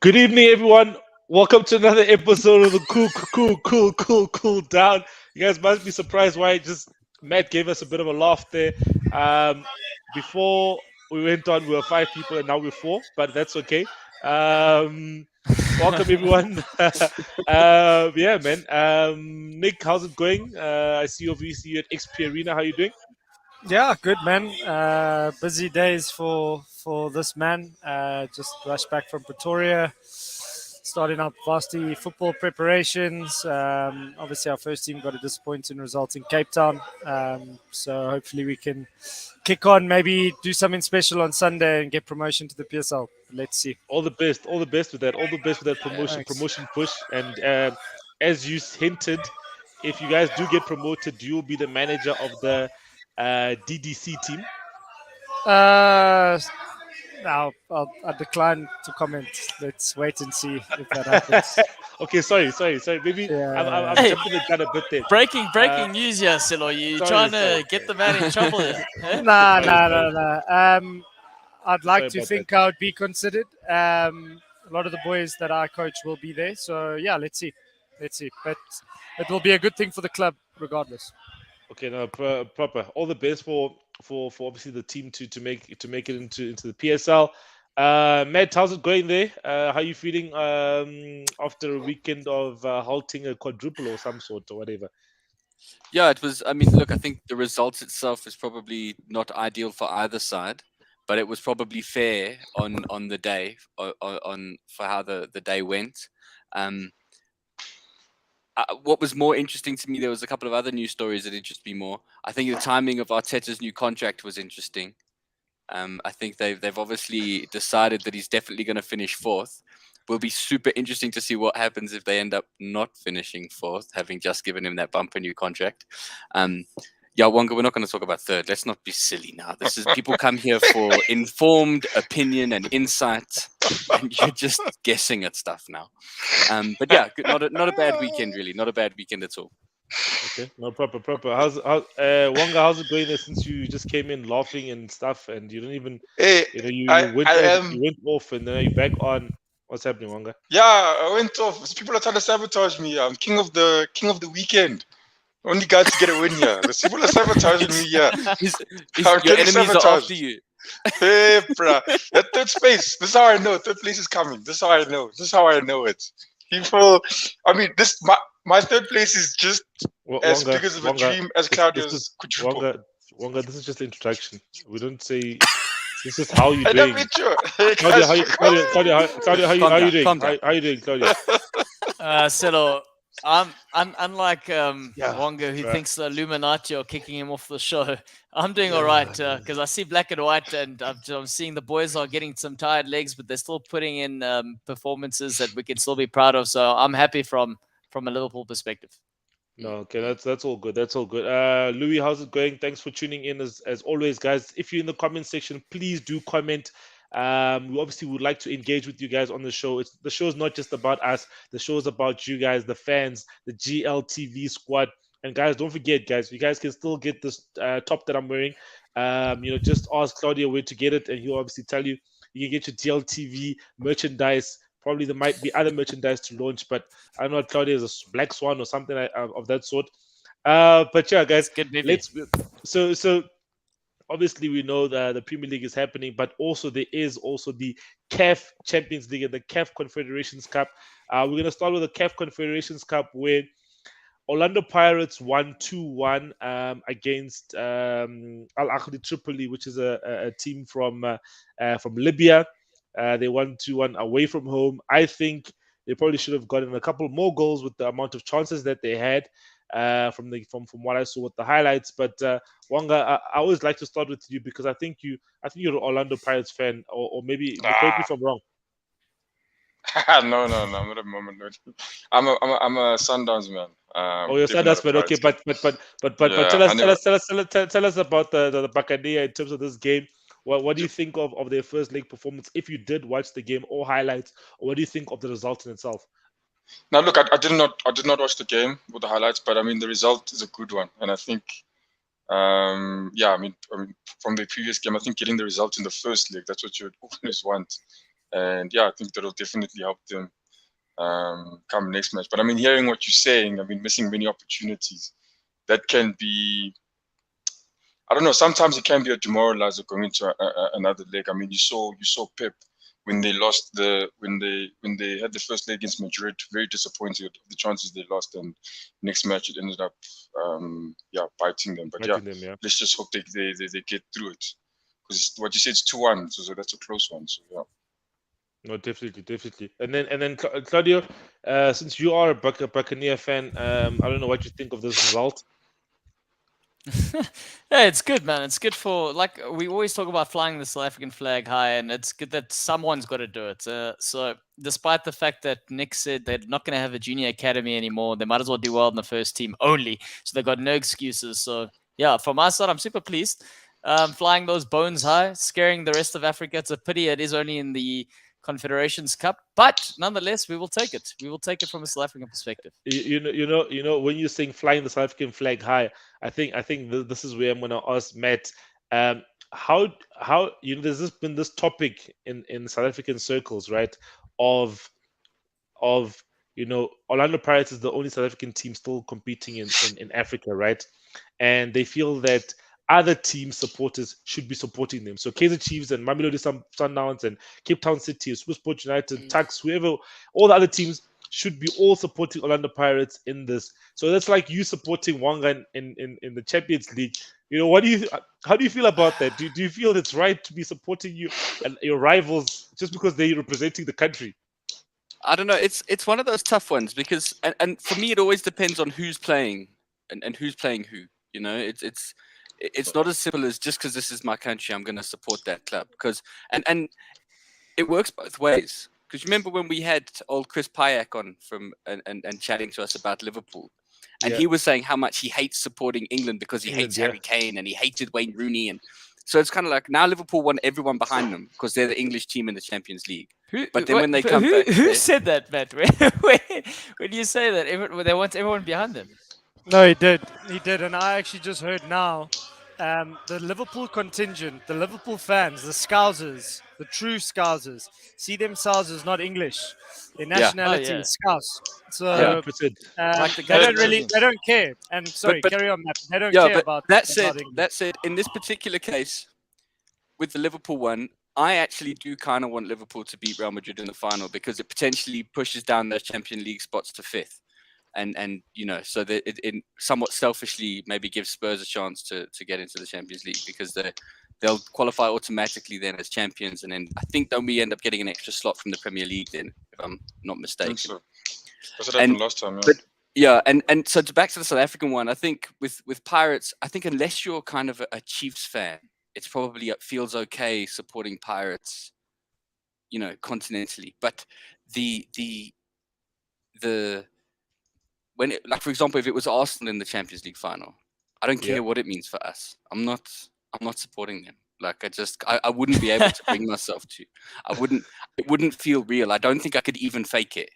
Good evening, everyone. Welcome to another episode of the Cool Down. You guys must be surprised why Matt gave us a bit of a laugh there. Before we went on, we were 5 people, and now we're 4, but that's okay. Welcome, everyone. Yeah, man. Nick, how's it going? I see you at XP Arena. How you doing? Yeah, good, man. Busy days for this man. Just rushed back from Pretoria, starting up varsity football preparations. Obviously, our first team got a disappointing result in Cape Town. So hopefully we can kick on, maybe do something special on Sunday and get promotion to the PSL. Let's see. All the best with that. All the best with that promotion push. And as you hinted, if you guys do get promoted, you'll be the manager of the DDC team. Now I decline to comment. Let's wait and see if that happens. Okay, sorry. Maybe I'm jumping the gun a bit there. Breaking news here, Silo. You trying to get the man in trouble here? Nah. I'd like to think I would be considered. A lot of the boys that I coach will be there. So yeah, let's see. But it will be a good thing for the club regardless. Okay, no, proper. All the best for obviously the team to make it into the PSL. Matt, how's it going there? How are you feeling after a weekend of halting a quadruple or some sort or whatever? Yeah, it was. I mean, look, I think the result itself is probably not ideal for either side, but it was probably fair on the day on for how the day went. What was more interesting to me, there was a couple of other news stories that interested me more. I think the timing of Arteta's new contract was interesting. I think they've obviously decided that he's definitely going to finish 4th. Will be super interesting to see what happens if they end up not finishing 4th, having just given him that bumper new contract. Yeah, Wonga, we're not going to talk about 3rd. Let's not be silly now. This is people come here for informed opinion and insight, and you're just guessing at stuff now. But yeah, not a bad weekend, really. Not a bad weekend at all. Okay, no, proper. How's Wonga? How's it going there since you just came in laughing and stuff, and you didn't even, you went off, and then you're back on. What's happening, Wonga? Yeah, I went off. People are trying to sabotage me. I'm king of the weekend. Only guy to get a win here. The people are sabotaging me here. Your enemies are after you. Hey, bruh. That 3rd space. This is how I know 3rd place is coming. This is how I know it. People, I mean, my 3rd place is just as big as a dream as Claudio's quadruple. Wonga, this is just the introduction. We don't say. This is how you're doing. Claudia, how you doing? How you doing, Claudia? Silo, unlike Wonga, who thinks the Illuminati are kicking him off the show, I'm doing all right because I see black and white, and I'm seeing the boys are getting some tired legs, but they're still putting in performances that we can still be proud of. So I'm happy from a Liverpool perspective. No, okay, that's all good. Louis, how's it going? Thanks for tuning in as always, guys. If you're in the comment section, please do comment. We obviously would like to engage with you guys on the show. The show is not just about us. The show is about you guys, the fans, the GLTV squad. And guys, don't forget, guys, you guys can still get this top that I'm wearing. Just ask Claudia where to get it, and he'll obviously tell you. You can get your GLTV merchandise. Probably there might be other merchandise to launch, but I don't know, Claudia is a black swan or something of that sort. But yeah, guys, so obviously we know that the Premier League is happening, but also there is also the CAF Champions League and the CAF Confederations Cup. We're going to start with the CAF Confederations Cup, where Orlando Pirates won 2-1 against Ahly Tripoli, which is a team from Libya. They won 2-1 away from home. I think they probably should have gotten a couple more goals with the amount of chances that they had from what I saw with the highlights. But Wonga, I always like to start with you because I think you're an Orlando Pirates fan, or maybe correct me if I'm wrong. No, I'm not a moment. I'm a Sundowns man. You're Sundowns man. Okay, but tell us about the Buccaneer in terms of this game. What do you think of their first leg performance? If you did watch the game or highlights, or what do you think of the result in itself? Now, look, I did not watch the game with the highlights, but I mean the result is a good one, and I think, I mean from the previous game, I think getting the result in the first leg, that's what you would always want. And yeah, I think that'll definitely help them come next match. But I mean, hearing what you're saying, I mean, missing many opportunities, that can be, I don't know, sometimes it can be a demoralizer going into another leg. I mean, you saw Pep when they lost when they had the first leg against Madrid, very disappointed with the chances they lost, and next match it ended up biting them. But let's just hope they get through it, because what you said is 2-1, so that's a close one. So yeah. No, definitely. And then Claudio, since you are a Buccaneer fan, I don't know what you think of this result. Yeah, it's good, man. It's good for, like, we always talk about flying the South African flag high, and it's good that someone's got to do it. So despite the fact that Nick said they're not going to have a junior academy anymore, they might as well do well in the first team only. So they've got no excuses. So yeah, from my side, I'm super pleased. Flying those bones high, scaring the rest of Africa. It's a pity it is only in the Confederations Cup, but nonetheless, we will take it. We will take it from a South African perspective. You know, when you're saying flying the South African flag high, I think this is where I'm going to ask Matt. How there's been this topic in South African circles, right? Of Orlando Pirates is the only South African team still competing in Africa, right? And they feel that other team supporters should be supporting them. So Kaizer Chiefs and Mamelodi Sundowns and Cape Town City, SuperSport United, Tuks, whoever, all the other teams should be all supporting Orlando Pirates in this. So that's like you supporting Wonga in the Champions League. You know, how do you feel about that? Do you feel it's right to be supporting you and your rivals just because they're representing the country? I don't know. It's one of those tough ones because, and for me, it always depends on who's playing and who's playing who. You know, it's not as simple as just because this is my country, I'm going to support that club. Because and it works both ways. Because you remember when we had old Chris Pyack on and chatting to us about Liverpool, and he was saying how much he hates supporting England because he hates Harry Kane and he hated Wayne Rooney, and so it's kind of like now Liverpool want everyone behind them because they're the English team in the Champions League. But then when they come back, who said that, Matt? When you say that, they want everyone behind them. No, he did, and I actually just heard now, the Liverpool contingent, the Liverpool fans, the Scousers, the true Scousers, see themselves as not English. Their nationality is Scouse. So they don't care. And sorry, carry on, Matt. They don't care about that. Said, in this particular case, with the Liverpool one, I actually do kind of want Liverpool to beat Real Madrid in the final because it potentially pushes down their Champions League spots to 5th. And so that it somewhat selfishly maybe gives Spurs a chance to get into the Champions League because they'll qualify automatically then as champions, and then I think don't we end up getting an extra slot from the Premier League then, if I'm not mistaken. So. That's what happened last time. And so back to the South African one, I think with Pirates, I think unless you're kind of a Chiefs fan, it's probably feels okay supporting Pirates, continentally. But when like for example, if it was Arsenal in the Champions League final, I don't care what it means for us. I'm not supporting them. Like I wouldn't be able to bring myself to. It wouldn't feel real. I don't think I could even fake it.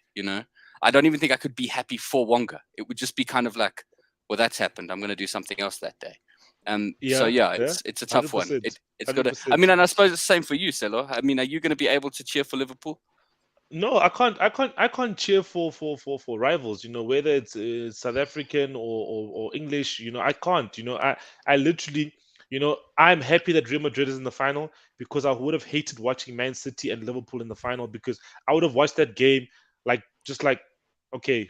I don't even think I could be happy for Wonga. It would just be kind of like, well, that's happened. I'm going to do something else that day. It's a tough 100%. One. It's got to. I mean, and I suppose it's the same for you, Selo. I mean, are you going to be able to cheer for Liverpool? No, I can't cheer for rivals. Whether it's South African or English. I can't. I literally. I'm happy that Real Madrid is in the final because I would have hated watching Man City and Liverpool in the final because I would have watched that game like okay,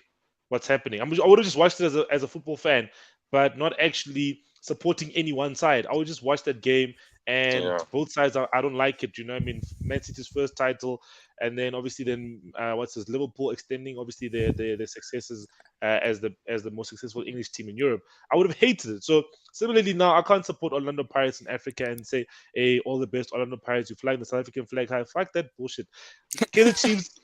what's happening? I would have just watched it as a football fan, but not actually supporting any one side. I would just watch that game and both sides. I don't like it. I mean, Man City's first title, and then obviously Liverpool extending obviously their successes as the most successful English team in Europe. I would have hated it. So similarly now, I can't support Orlando Pirates in Africa and say, hey, all the best Orlando Pirates. You flying the South African flag high. Fuck that bullshit. Kaizer Chiefs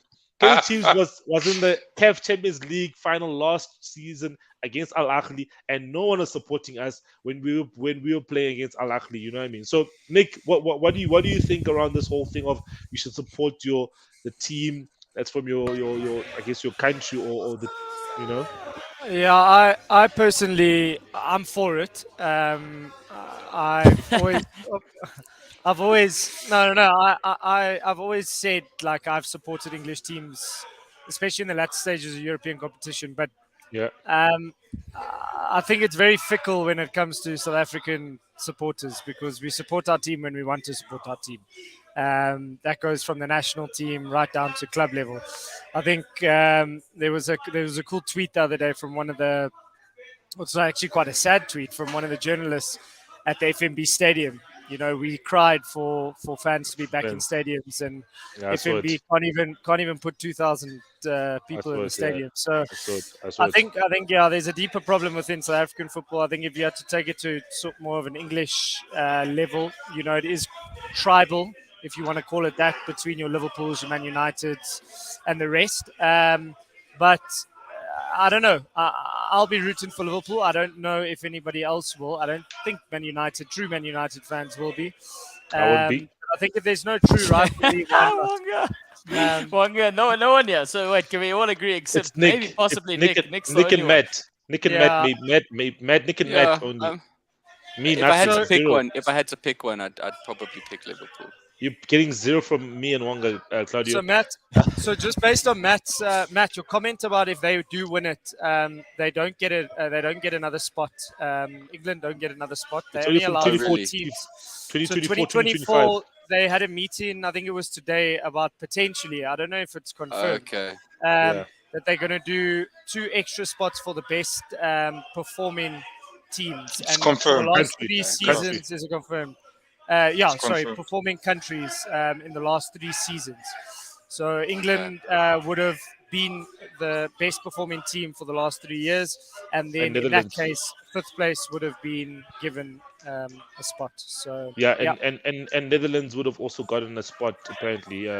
was in the CAF Champions League final last season against Al Ahly, and no one was supporting us when we were playing against Al Ahly. You know what I mean? So, Nick, what do you think around this whole thing of you should support the team that's from your I guess your country or the Yeah, I personally I'm for it. I've always said, like, I've supported English teams, especially in the latter stages of European competition. But Yeah. I think it's very fickle when it comes to South African supporters, because we support our team when we want to support our team. That goes from the national team right down to club level. I think there was a cool tweet the other day from one of the. It's actually quite a sad tweet from one of the journalists at the FNB Stadium. You know, we cried for fans to be back in stadiums, and FNB can't even put 2,000 people in the stadium. So I think there's a deeper problem within South African football. I think if you had to take it to sort of more of an English level, you know, it is tribal, if you want to call it that, between your Liverpools, your Man Uniteds, and the rest. But I don't know. I'll be rooting for Liverpool. I don't know if anybody else will. I don't think true Man United fans will be. I would be. I think if there's no true rivalry, Wonga, no one here. So wait, can we all agree except maybe possibly Nick? Nick and Matt. Nick and Matt. Nick and Matt only. If I had to pick one, I'd probably pick Liverpool. You're getting 0 from me and Wonga, Claudio. So Matt, just based on Matt, your comment about if they do win it, they don't get it. They don't get another spot. England don't get another spot. They only allow 4 teams. 2024, they had a meeting. I think it was today about potentially. I don't know if it's confirmed. That they're going to do 2 extra spots for the best performing teams. It's and confirmed. For the last 3 seasons, is it confirmed? Performing countries in the last 3 seasons. So England would have been the best performing team for the last 3 years, and then in that case, 5th place would have been given a spot. So and Netherlands would have also gotten a spot apparently,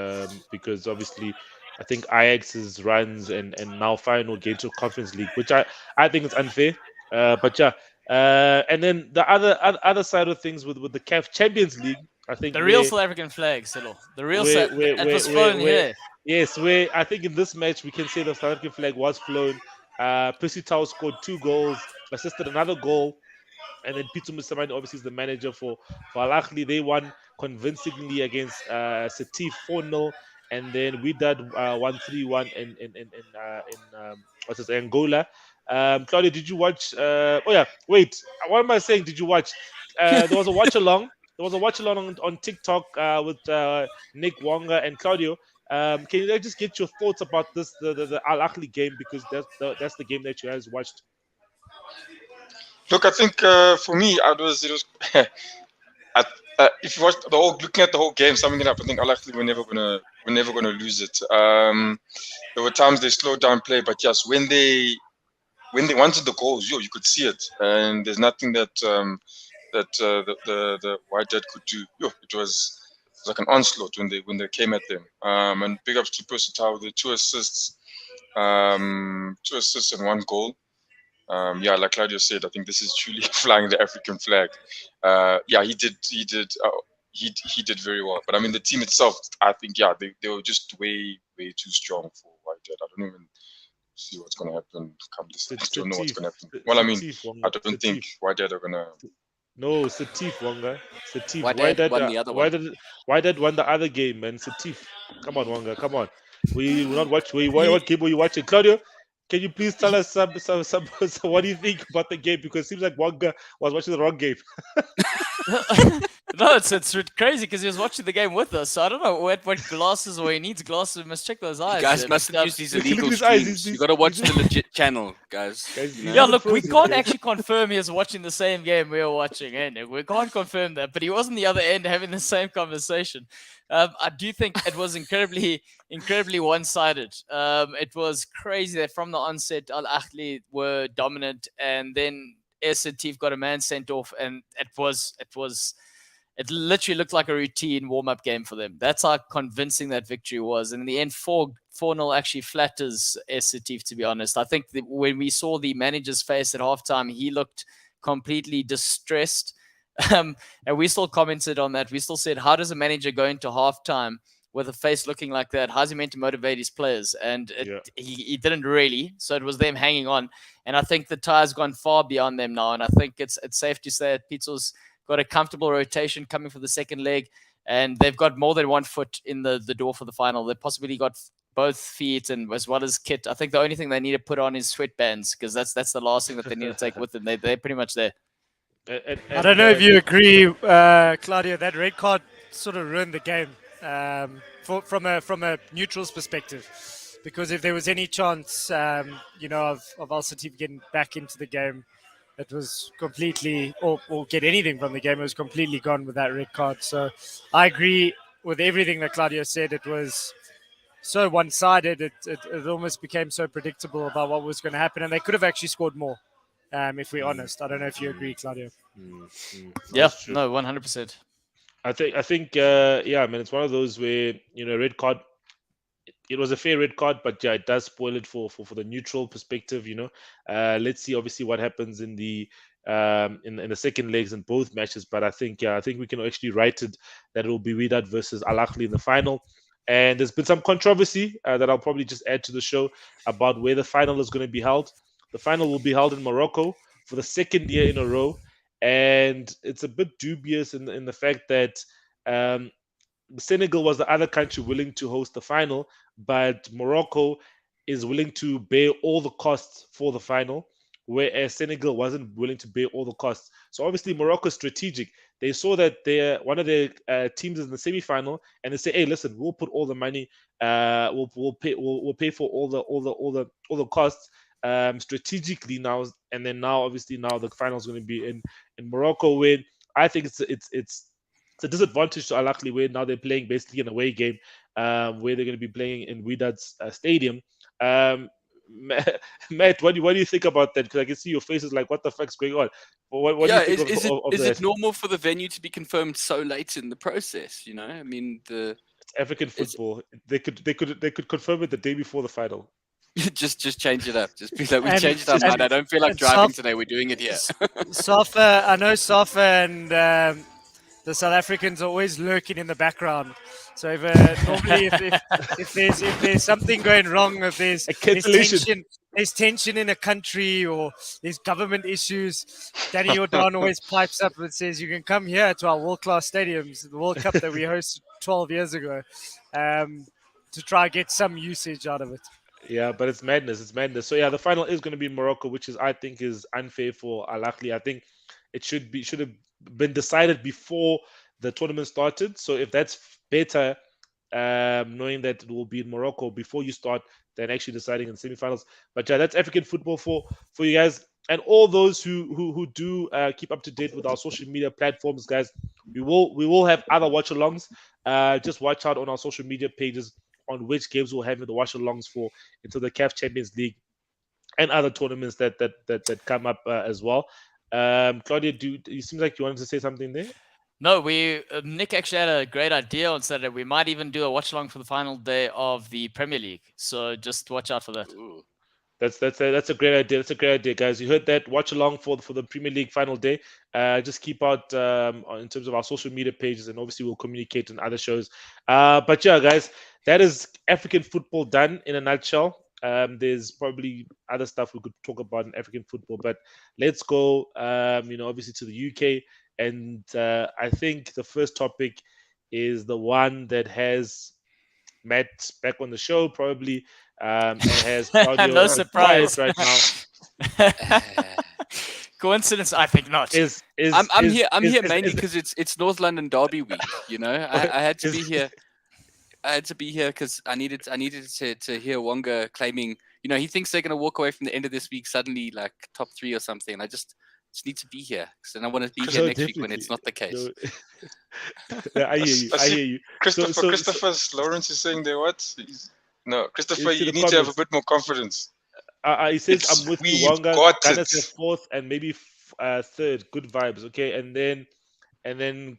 because obviously I think Ajax's runs and now final game to Conference League, which I think is unfair. And then the other side of things with the CAF Champions League, I think the real South African flag, Silo. The real it was flown here. Yes, where I think in this match we can say the South African flag was flown. Percy Tau scored 2 goals, assisted another goal, and then Pitso Mosimane obviously is the manager for Ahly. They won convincingly against Sétif 4-0, and then Wydad 1-3-1 in Angola. Claudia, did you watch? What am I saying? Did you watch? There was a watch along. On TikTok with Nick, Wonga, and Claudio. Can you just get your thoughts about this, the Ahly game, because that's the game that you guys watched? Look, I think for me, it was if you watch looking at the whole game, summing it up, I think Ahly we're never gonna lose it. There were times they slowed down play, but yes, when they wanted the goals, you could see it, and there's nothing that the Wydad could do. It was like an onslaught when they came at them. And big ups to Percy Tau, the 2 assists, 2 assists and 1 goal. Like Claudio said, I think this is truly flying the African flag. He did very well. But I mean, the team itself, I think, they were just way too strong for Wydad. I don't even see what's going to happen. I don't know what's going to happen. Well, I mean, I don't think Wydad are going to. No, Sétif, Wonga. Sétif. Wydad won the other one. Wydad won the other game, man. Sétif. Come on, Wonga. Come on. We will not watch. What game were you watching? Claudio, can you please tell us some what do you think about the game? Because it seems like Wonga was watching the wrong game. No, it's crazy because he was watching the game with us. So I don't know what glasses or he needs glasses. We must check those eyes. You guys mustn't use these illegal streams. You got to watch the legit channel, guys. Yeah, look, we can't actually confirm he was watching the same game we were watching. We can't confirm that, but he was on the other end having the same conversation. I do think it was incredibly one-sided. It was crazy that from the onset, Ahly were dominant, and then ES Sétif got a man sent off, and it literally looked like a routine warm-up game for them. That's how convincing that victory was. And in the end, 4-0 actually flatters ES Sétif, to be honest. I think when we saw the manager's face at halftime, he looked completely distressed. And we still commented on that. We still said, how does a manager go into halftime with a face looking like that? How's he meant to motivate his players? And he didn't really. So it was them hanging on. And I think the tire's gone far beyond them now. And I think it's safe to say that Pitso's got a comfortable rotation coming for the second leg, and they've got more than 1 foot in the door for the final. They've possibly got both feet and as well as kit. I think the only thing they need to put on is sweatbands, because that's the last thing that they need to take with them. They're pretty much there. I don't know if you agree, Claudio, that red card sort of ruined the game from a neutral's perspective. Because if there was any chance, of Ahly Sétif getting back into the game, it was completely, or get anything from the game, it was completely gone with that red card. So I agree with everything that Claudio said. It was so one-sided. It almost became so predictable about what was going to happen, and they could have actually scored more, if we're honest. I don't know if you agree, Claudio. Yeah, no, 100%. I think, man, it's one of those where, red card. It was a fair red card, but yeah, it does spoil it for the neutral perspective. Let's see, obviously, what happens in the second legs in both matches. But I think we can actually write it that it will be Wydad versus Ahly in the final. And there's been some controversy that I'll probably just add to the show about where the final is going to be held. The final will be held in Morocco for the second year in a row, and it's a bit dubious in the fact that Senegal was the other country willing to host the final, but Morocco is willing to bear all the costs for the final, whereas Senegal wasn't willing to bear all the costs. So obviously Morocco is strategic. They saw that one of their teams is in the semi-final, and they say, "Hey, listen, we'll put all the money. We'll pay for all the costs strategically now." And then obviously the final is going to be in Morocco, where I think it's a disadvantage to Ahly, where now they're playing basically an away game, where they're going to be playing in Wydad's stadium. Matt, what do you think about that? Because I can see your face is like, what the fuck's going on? What do you think is it normal for the venue to be confirmed so late in the process? I mean, it's African football. They could confirm it the day before the final. just change it up. Just be like, we changed our mind. I don't feel like driving today. We're doing it here. Safa, I know Safa and the South Africans are always lurking in the background. So normally if there's something going wrong, if there's tension in a country or there's government issues, Danny Jordan always pipes up and says, "You can come here to our world-class stadiums, the World Cup that we hosted 12 years ago, to try and get some usage out of it." Yeah, but it's madness. So yeah, the final is going to be in Morocco, which I think is unfair for Ahly. I think it should have been decided before the tournament started. So if that's better, knowing that it will be in Morocco before you start, than actually deciding in semifinals. But yeah, that's African football for you guys, and all those who do keep up to date with our social media platforms, guys. We will have other watch-alongs. Just watch out on our social media pages on which games we'll have the watch-alongs for into the CAF Champions League and other tournaments that come up as well. Claudia, it seems like you wanted to say something there. No, Nick actually had a great idea on Saturday. We might even do a watch along for the final day of the Premier League. So just watch out for that. Ooh. That's a great idea. That's a great idea, guys. You heard that. Watch along for the Premier League final day. Just keep out in terms of our social media pages, and obviously we'll communicate in other shows. But yeah, guys, that is African football done in a nutshell. There's probably other stuff we could talk about in African football, but let's go, obviously to the UK. And I think the first topic is the one that has Matt back on the show, probably, and has Claudio no surprise right now. Coincidence? I think not. I'm here mainly because it's North London Derby week. I had to be here. I had to be here because I needed to hear Wonga claiming, he thinks they're going to walk away from the end of this week suddenly like top 3 or something. And I just need to be here because then I want to be here next week when it's not the case. No. I hear you. Christopher Lawrence is saying there what? No, Christopher, you need to have a bit more confidence. He says, I'm with you, Wonga. Ghana's the 4th and maybe 3rd. Good vibes, okay? And then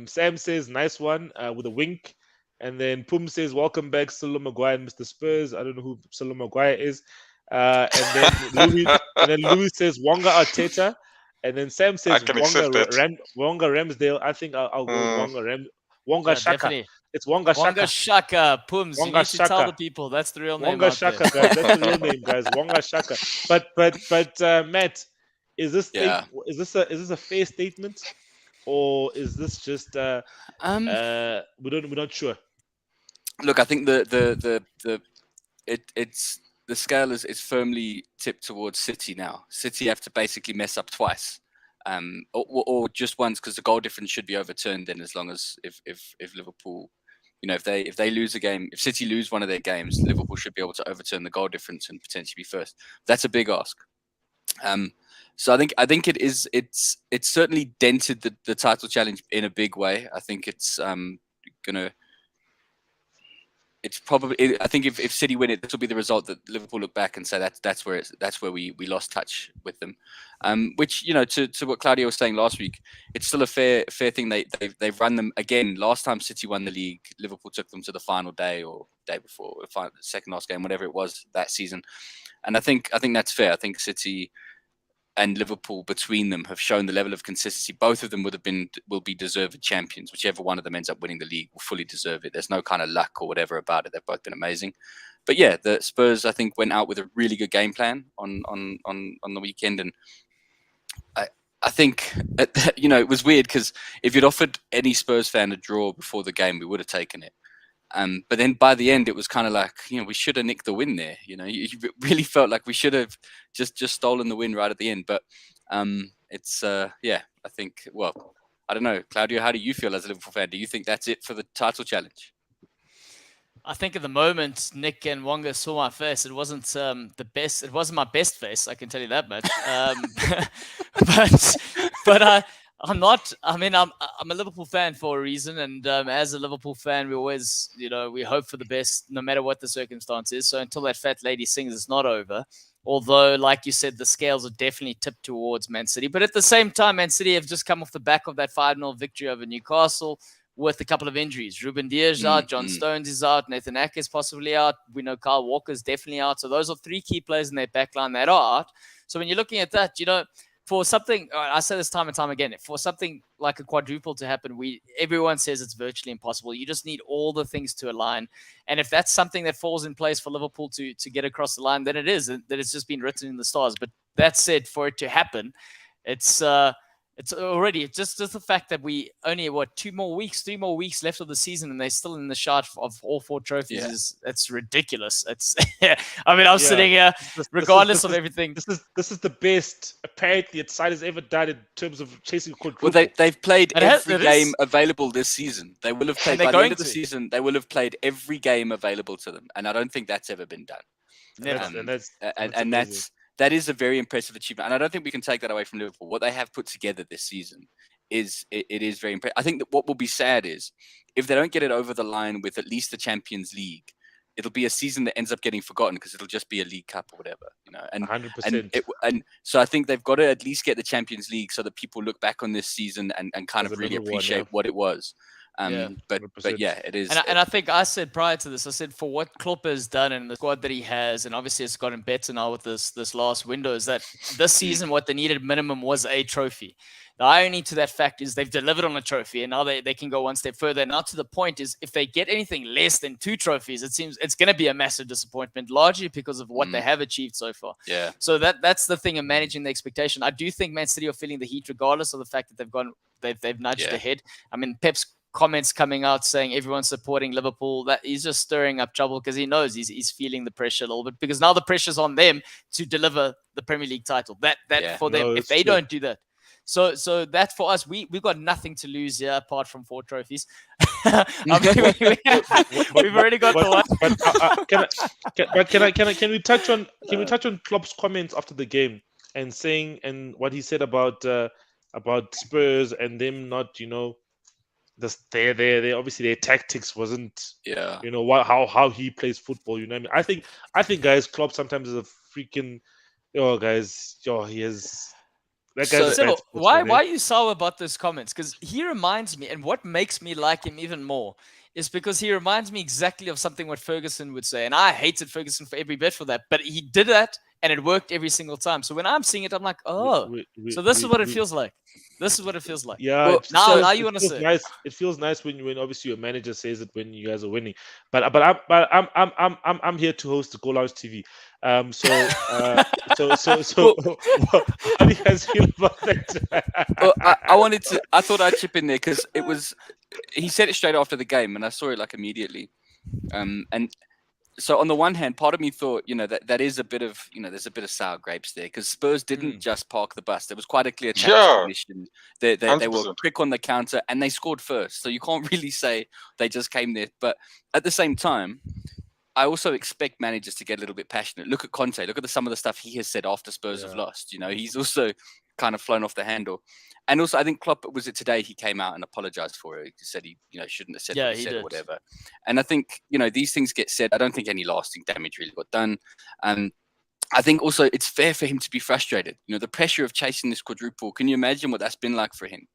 Sam says, nice one with a wink. And then Pum says, welcome back, Solo Maguire and Mr. Spurs. I don't know who Solo Maguire is. And then Louis says, Wonga Arteta. And then Sam says, Wonga Ramsdale. I think I'll go with Wonga Shaka. Definitely. It's Wonga Shaka. Wonga Shaka, Pums. Wonga you need to Shaka. tell the people that's the real name. Wonga Shaka, guys. That's the real name, guys. Wonga Shaka. But Matt, is this a fair statement? or is this just we're not sure? Look, I think it's the scale is firmly tipped towards City now. City have to basically mess up twice, or just once, because the goal difference should be overturned. Then, as long as if Liverpool, if they lose a game, if City lose one of their games, Liverpool should be able to overturn the goal difference and potentially be first. That's a big ask. So I think it's certainly dented the title challenge in a big way. I think it's gonna. It's probably. I think if City win it, this will be the result that Liverpool look back and say that's where we lost touch with them. Which, to what Claudio was saying last week, it's still a fair thing. They've run them again. Last time City won the league, Liverpool took them to the final day or day before, the second last game, whatever it was that season. And I think that's fair. I think City and Liverpool between them have shown the level of consistency. Both of them will be deserved champions. Whichever one of them ends up winning the league will fully deserve it. There's no kind of luck or whatever about it. They've both been amazing. But yeah, the Spurs, I think, went out with a really good game plan on the weekend. And I think, it was weird because if you'd offered any Spurs fan a draw before the game, we would have taken it. But then by the end, it was kind of like, we should have nicked the win there. You really felt like we should have just stolen the win right at the end. But it's, I think, well, I don't know. Claudio, how do you feel as a Liverpool fan? Do you think that's it for the title challenge? I think at the moment, Nick and Wonga saw my face. It wasn't the best. It wasn't my best face, I can tell you that much. But I'm not. I mean, I'm a Liverpool fan for a reason, and as a Liverpool fan, we always, we hope for the best, no matter what the circumstance is. So until that fat lady sings, it's not over. Although, like you said, the scales are definitely tipped towards Man City. But at the same time, Man City have just come off the back of that 5-0 victory over Newcastle with a couple of injuries. Ruben Dias out, John Stones is out, Nathan Ake is possibly out. We know Kyle Walker is definitely out. So those are three key players in their backline that are out. So when you're looking at that, for something, I say this time and time again, for something like a quadruple to happen, everyone says it's virtually impossible. You just need all the things to align. And if that's something that falls in place for Liverpool to get across the line, then it is. That it's just been written in the stars. But that said, for it to happen, it's already just the fact that we only, 3 more weeks left of the season, and they're still in the shot of all 4 trophies. That's ridiculous. It's, I mean, I'm sitting here, regardless of everything. This is the best, apparently, its side has ever done in terms of chasing quadruple. Well, they've played every game available this season. They will have played by the end of the season. They will have played every game available to them, and I don't think that's ever been done. That is a very impressive achievement. And I don't think we can take that away from Liverpool. What they have put together this season is very impressive. I think that what will be sad is if they don't get it over the line with at least the Champions League, it'll be a season that ends up getting forgotten because it'll just be a League Cup or whatever, And 100%. And so I think they've got to at least get the Champions League so that people look back on this season and kind of really appreciate what it was. But yeah, it is. And I think I said prior to this, I said for what Klopp has done and the squad that he has, and obviously it's gotten better now with this last window, is that this season what they needed minimum was a trophy. The irony to that fact is they've delivered on a trophy, and now they can go one step further. Now to the point is if they get anything less than 2 trophies, it seems it's going to be a massive disappointment, largely because of what they have achieved so far. Yeah. So that's the thing of managing the expectation. I do think Man City are feeling the heat regardless of the fact that they've nudged ahead. I mean, Pep's comments coming out saying everyone's supporting Liverpool, that he's just stirring up trouble because he knows he's feeling the pressure a little bit, because now the pressure's on them to deliver the Premier League title. That for them, if they don't do that. So that for us, we've got nothing to lose here apart from 4 trophies. I mean, we've already got the one. Can we touch on Klopp's comments after the game and what he said about Spurs and them not, they obviously their tactics wasn't, how he plays football. You know what I mean? I think guys, Klopp sometimes is a freaking, he is. So, why are you sour about those comments? Because he reminds me, and what makes me like him even more is because he reminds me exactly of something what Ferguson would say, and I hated Ferguson for every bit for that, but he did that, and it worked every single time. So when I'm seeing it, I'm like, so this is what it feels like. This is what it feels like. Yeah, Well, now you want to feels say nice. It feels nice when obviously your manager says it when you guys are winning. But I'm here to host the Goalloungetv. So how do you guys feel about that? Well, I thought I'd chip in there because he said it straight after the game, and I saw it like immediately. And so on the one hand, part of me thought, that is a bit of, there's a bit of sour grapes there because Spurs didn't just park the bus. There was quite a clear tactical mission. They were quick on the counter and they scored first. So you can't really say they just came there. But at the same time, I also expect managers to get a little bit passionate. Look at Conte. Look at some of the stuff he has said after Spurs have lost. He's also kind of flown off the handle. And also, I think Klopp, was it today, he came out and apologized for it. He said he shouldn't have said what he said or whatever. And I think, these things get said. I don't think any lasting damage really got done. I think also it's fair for him to be frustrated. The pressure of chasing this quadruple. Can you imagine what that's been like for him,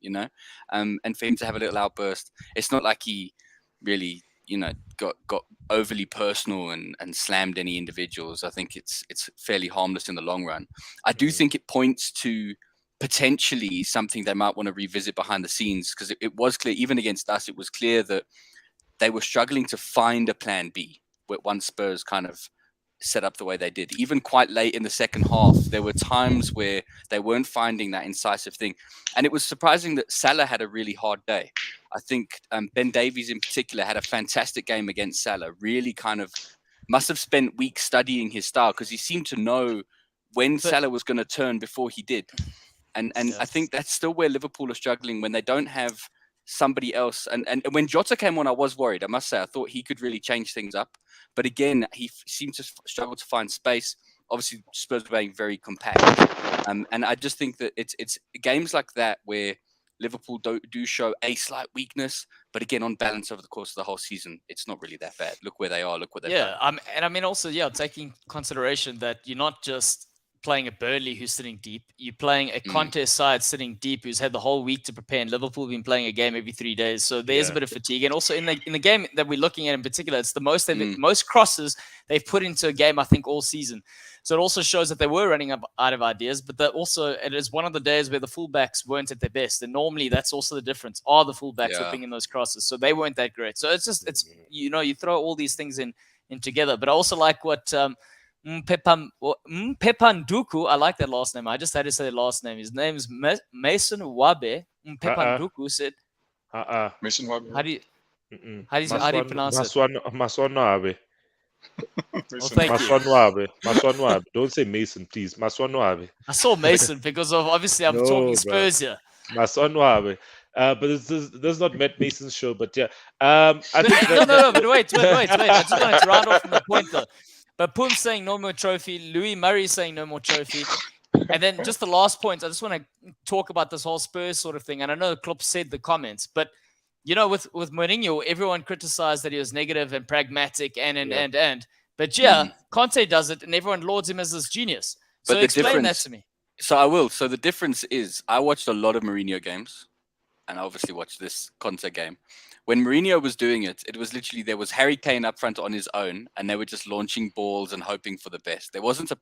and for him to have a little outburst? It's not like he really, got overly personal and slammed any individuals. I think it's fairly harmless in the long run. I do think it points to potentially something they might want to revisit behind the scenes because it was clear, even against us, it was clear that they were struggling to find a plan B once Spurs kind of set up the way they did. Even quite late in the second half, there were times where they weren't finding that incisive thing. And it was surprising that Salah had a really hard day. I think Ben Davies in particular had a fantastic game against Salah, really kind of must have spent weeks studying his style because he seemed to know when Salah was going to turn before he did. And I think that's still where Liverpool are struggling when they don't have somebody else. And when Jota came on, I was worried. I must say, I thought he could really change things up. But again, he seemed to struggle to find space. Obviously, Spurs were being very compact. And I just think that it's games like that where Liverpool do show a slight weakness. But again, on balance over the course of the whole season, it's not really that bad. Look where they are. Look what they've done. And I mean, also, taking consideration that you're not just playing a Burnley who's sitting deep. You're playing a Conte side sitting deep who's had the whole week to prepare. And Liverpool have been playing a game every 3 days. So there's a bit of fatigue. And also in the game that we're looking at in particular, it's the most most crosses they've put into a game, I think, all season. So it also shows that they were running out of ideas, but that also it is one of the days where the fullbacks weren't at their best. And normally that's also the difference. Are the fullbacks whipping in those crosses? So they weren't that great. So it's you throw all these things in together. But I also like what Mpepanduku, I like that last name. I just had to say the last name. His name is Mason Wabe. Mpepanduku said. Mason Wabe. How do you pronounce it? Maswanwabe. Well, thank you. Maswanwabe. Don't say Mason, please. Maswanwabe. I saw Mason because of obviously I'm talking Spurs here. Maswanwabe. But this is not Matt Mason's show, but yeah. I think no, but wait. I just wanted to round off from the point though. But Pum's saying no more trophy. Louis Murray saying no more trophy. And then just the last point, I just want to talk about this whole Spurs sort of thing. And I know Klopp said the comments, but with Mourinho, everyone criticized that he was negative and pragmatic and. But Conte does it and everyone lauds him as this genius. So explain that to me. So I will. So the difference is I watched a lot of Mourinho games and I obviously watched this Conte game. When Mourinho was doing it, it was literally there was Harry Kane up front on his own and they were just launching balls and hoping for the best. There wasn't a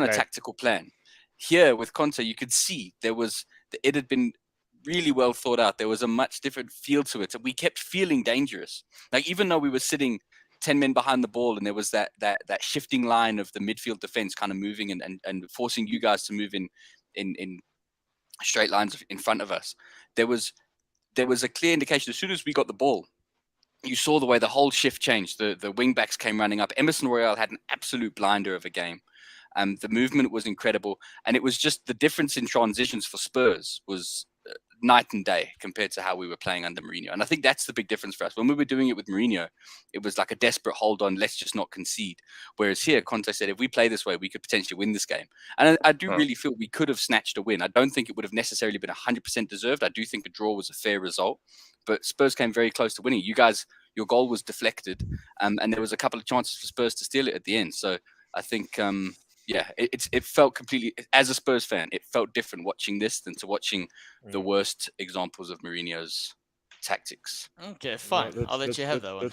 tactical plan. Here with Conte, you could see it had been really well thought out. There was a much different feel to it. And we kept feeling dangerous. Like even though we were sitting 10 men behind the ball and there was that shifting line of the midfield defense kind of moving and forcing you guys to move in straight lines in front of us. There was a clear indication as soon as we got the ball, you saw the way the whole shift changed. The wing backs came running up. Emerson Royale had an absolute blinder of a game. The movement was incredible. And it was just the difference in transitions for Spurs was night and day compared to how we were playing under Mourinho. And I think that's the big difference for us. When we were doing it with Mourinho, it was like a desperate hold on, let's just not concede. Whereas here, Conte said, if we play this way, we could potentially win this game. And I do really feel we could have snatched a win. I don't think it would have necessarily been 100% deserved. I do think a draw was a fair result. But Spurs came very close to winning. You guys, your goal was deflected. And there was a couple of chances for Spurs to steal it at the end. So I think... it felt completely, as a Spurs fan, it felt different watching this than to watching the worst examples of Mourinho's tactics. Okay, fine. I'll let you have that one.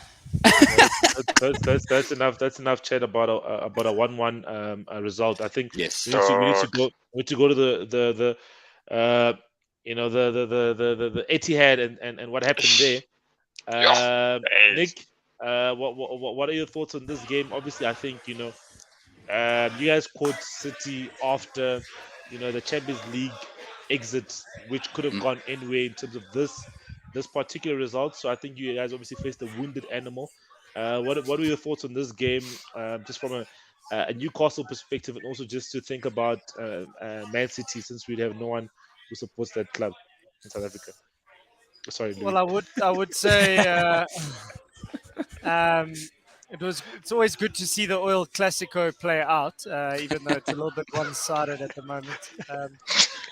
That's enough. That's enough chat about a 1-1 result. I think yes. we need to go to You know, the Etihad and what happened there. Nick, what are your thoughts on this game? Obviously, I think you guys caught City after the Champions League exit, which could have gone anywhere in terms of this particular result. So I think you guys obviously faced a wounded animal. What were your thoughts on this game, just from a Newcastle perspective, and also just to think about Man City, since we have no one who supports that club in South Africa? Sorry, Louis. Well, I would say it's always good to see the Oil Classico play out, even though it's a little bit one-sided at the moment.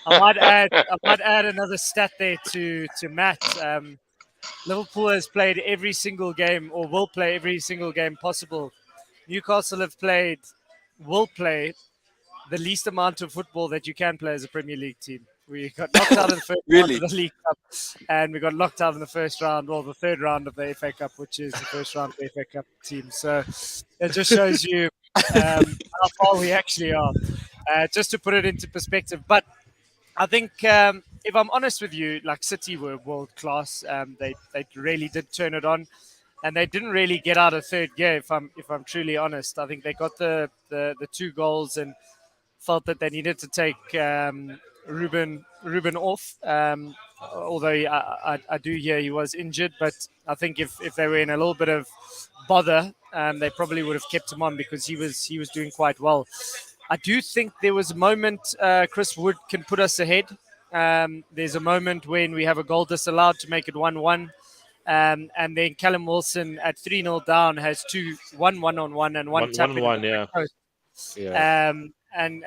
I might add another stat there to Matt. Liverpool has played every single game, or will play every single game possible. Newcastle will play the least amount of football that you can play as a Premier League team. We got knocked out in the first round of the League Cup, and we got knocked out in the first round, or the third round of the FA Cup, which is the first round of the FA Cup team. So it just shows you how far we actually are, just to put it into perspective. But I think, if I'm honest with you, like City were world class. They really did turn it on, and they didn't really get out of third gear. If I'm truly honest, I think they got the 2 goals and felt that they needed to take Ruben off. Although I do hear he was injured, but I think if they were in a little bit of bother, they probably would have kept him on, because he was doing quite well. I do think there was a moment Chris Wood can put us ahead. There's a moment when we have a goal disallowed to make it 1-1. And then Callum Wilson at 3-0 down has 2 1-1-on-1 and one tap in. Yeah. And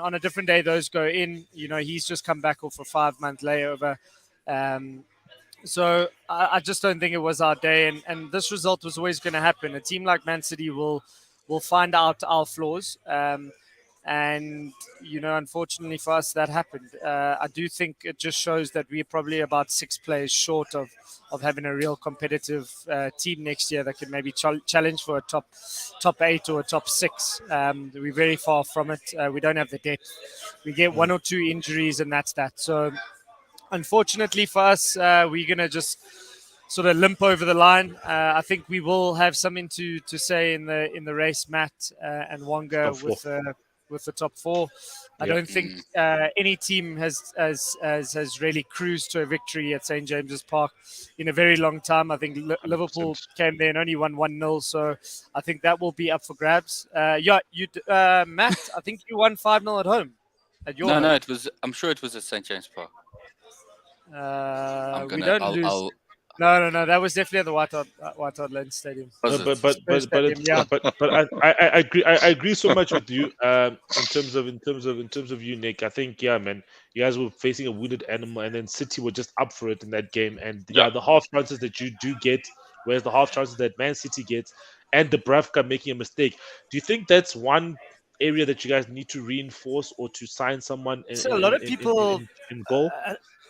on a different day those go in. He's just come back off a 5-month layover. So I just don't think it was our day, and this result was always going to happen. A team like Man City will find out our flaws. And, unfortunately for us, that happened. I do think it just shows that we're probably about 6 players short of having a real competitive team next year that can maybe challenge for a top 8 or a top 6. We're very far from it. We don't have the depth. We get 1 or 2 injuries, and that's that. So, unfortunately for us, we're going to just sort of limp over the line. I think we will have something to say in the race, Matt and Wonga, with the top 4. I don't think any team has really cruised to a victory at St. James's Park in a very long time. I think Liverpool came there and only won 1-0, so I think that will be up for grabs. Matt, I think you won 5-0 at home. No, it was. I'm sure it was at St. James's Park. We don't lose. No. That was definitely at the White Hart Lane Stadium. But I agree. I agree so much with you. In terms of you, Nick. I think man, you guys were facing a wounded animal, and then City were just up for it in that game. And the half chances that you do get, whereas the half chances that Man City gets, and the Bravka making a mistake. Do you think that's one area that you guys need to reinforce, or to sign someone in goal?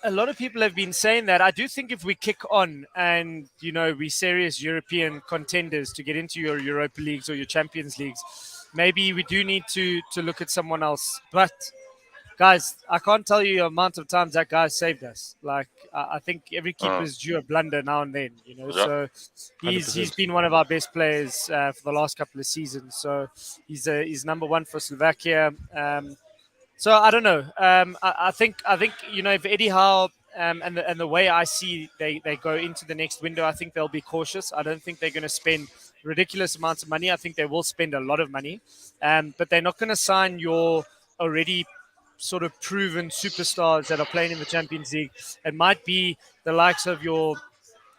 A lot of people have been saying that. I do think if we kick on and, we serious European contenders to get into your Europa Leagues or your Champions Leagues, maybe we do need to look at someone else. But, guys, I can't tell you the amount of times that guy saved us. Like, I think every keeper is due a blunder now and then, So he's been one of our best players for the last couple of seasons. So he's number 1 for Slovakia. So I don't know. I think if Eddie Howe and the way I see they go into the next window, I think they'll be cautious. I don't think they're going to spend ridiculous amounts of money. I think they will spend a lot of money, but they're not going to sign your already sort of proven superstars that are playing in the Champions League. It might be the likes of your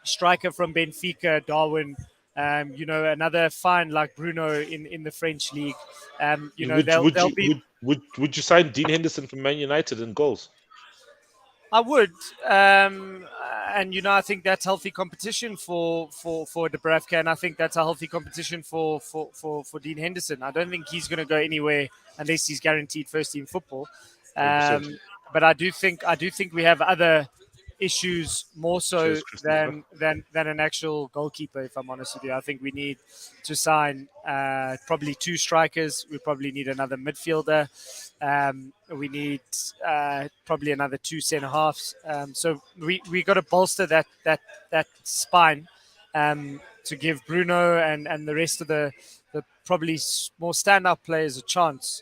striker from Benfica, Darwin. Another fine like Bruno in the French league. Would you sign Dean Henderson from Man United in goals? I would, and I think that's healthy competition for Dubravka, and I think that's a healthy competition for Dean Henderson. I don't think he's going to go anywhere unless he's guaranteed first team football. But I do think we have other issues more so than an actual goalkeeper, if I'm honest with you. I think we need to sign probably 2 strikers. We probably need another midfielder. We need probably another 2 centre halves. So we got to bolster that spine to give Bruno and the rest of the probably more standout players a chance.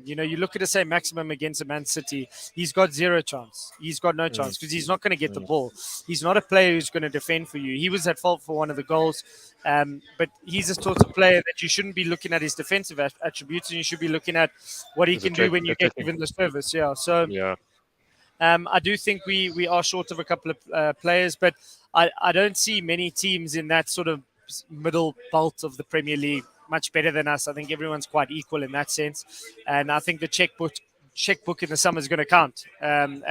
You look at the same Maximum against a Man City. He's got 0 chance. He's got no chance because he's not going to get the ball. He's not a player who's going to defend for you. He was at fault for one of the goals, but he's the sort of player that you shouldn't be looking at his defensive attributes, and you should be looking at what he can do when you get given the service. Yeah. So I do think we are short of a couple of players, but I don't see many teams in that sort of middle belt of the Premier League much better than us. I think everyone's quite equal in that sense, and I think the checkbook in the summer is going to count. And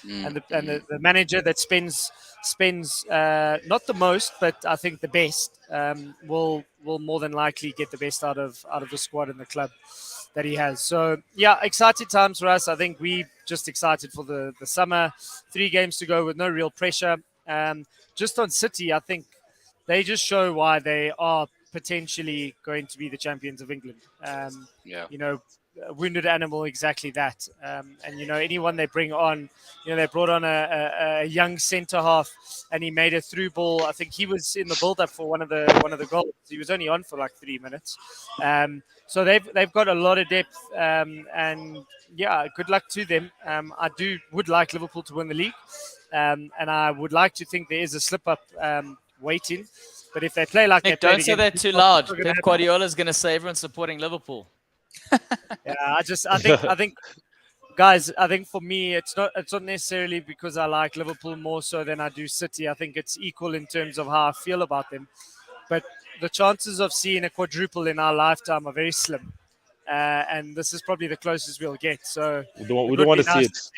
the manager that spends not the most, but I think the best will more than likely get the best out of the squad and the club that he has. So yeah, exciting times for us. I think we just excited for the summer. 3 games to go with no real pressure. Just on City, I think they just show why they are potentially going to be the champions of England. Wounded animal, exactly that. And anyone they bring on, they brought on a young centre half, and he made a through ball. I think he was in the build up for one of the goals. He was only on for like 3 minutes. So they've got a lot of depth, and yeah, good luck to them. I would like Liverpool to win the league, and I would like to think there is a slip up waiting. But if they play like Nick, they played don't say that too loud. Pep Guardiola is going to say everyone's supporting Liverpool. Yeah, I think, guys, I think for me, it's not necessarily because I like Liverpool more so than I do City. I think it's equal in terms of how I feel about them. But the chances of seeing a quadruple in our lifetime are very slim. And this is probably the closest we'll get. So we don't want to see it.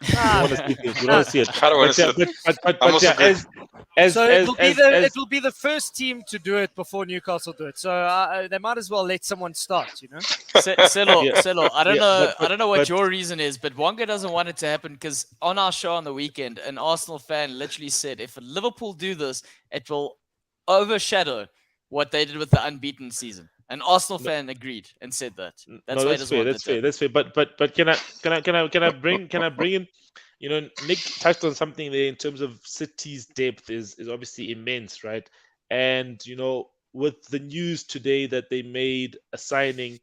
We don't want to see it. I don't want to see it. It will be the first team to do it before Newcastle do it. So they might as well let someone start, Selo, I don't know what your reason is, but Wonga doesn't want it to happen because on our show on the weekend, an Arsenal fan literally said, if Liverpool do this, it will overshadow what they did with the unbeaten season. An Arsenal fan agreed and said that. That's fair. But can I bring in? Nick touched on something there in terms of City's depth is obviously immense, right? And with the news today that they made a signing,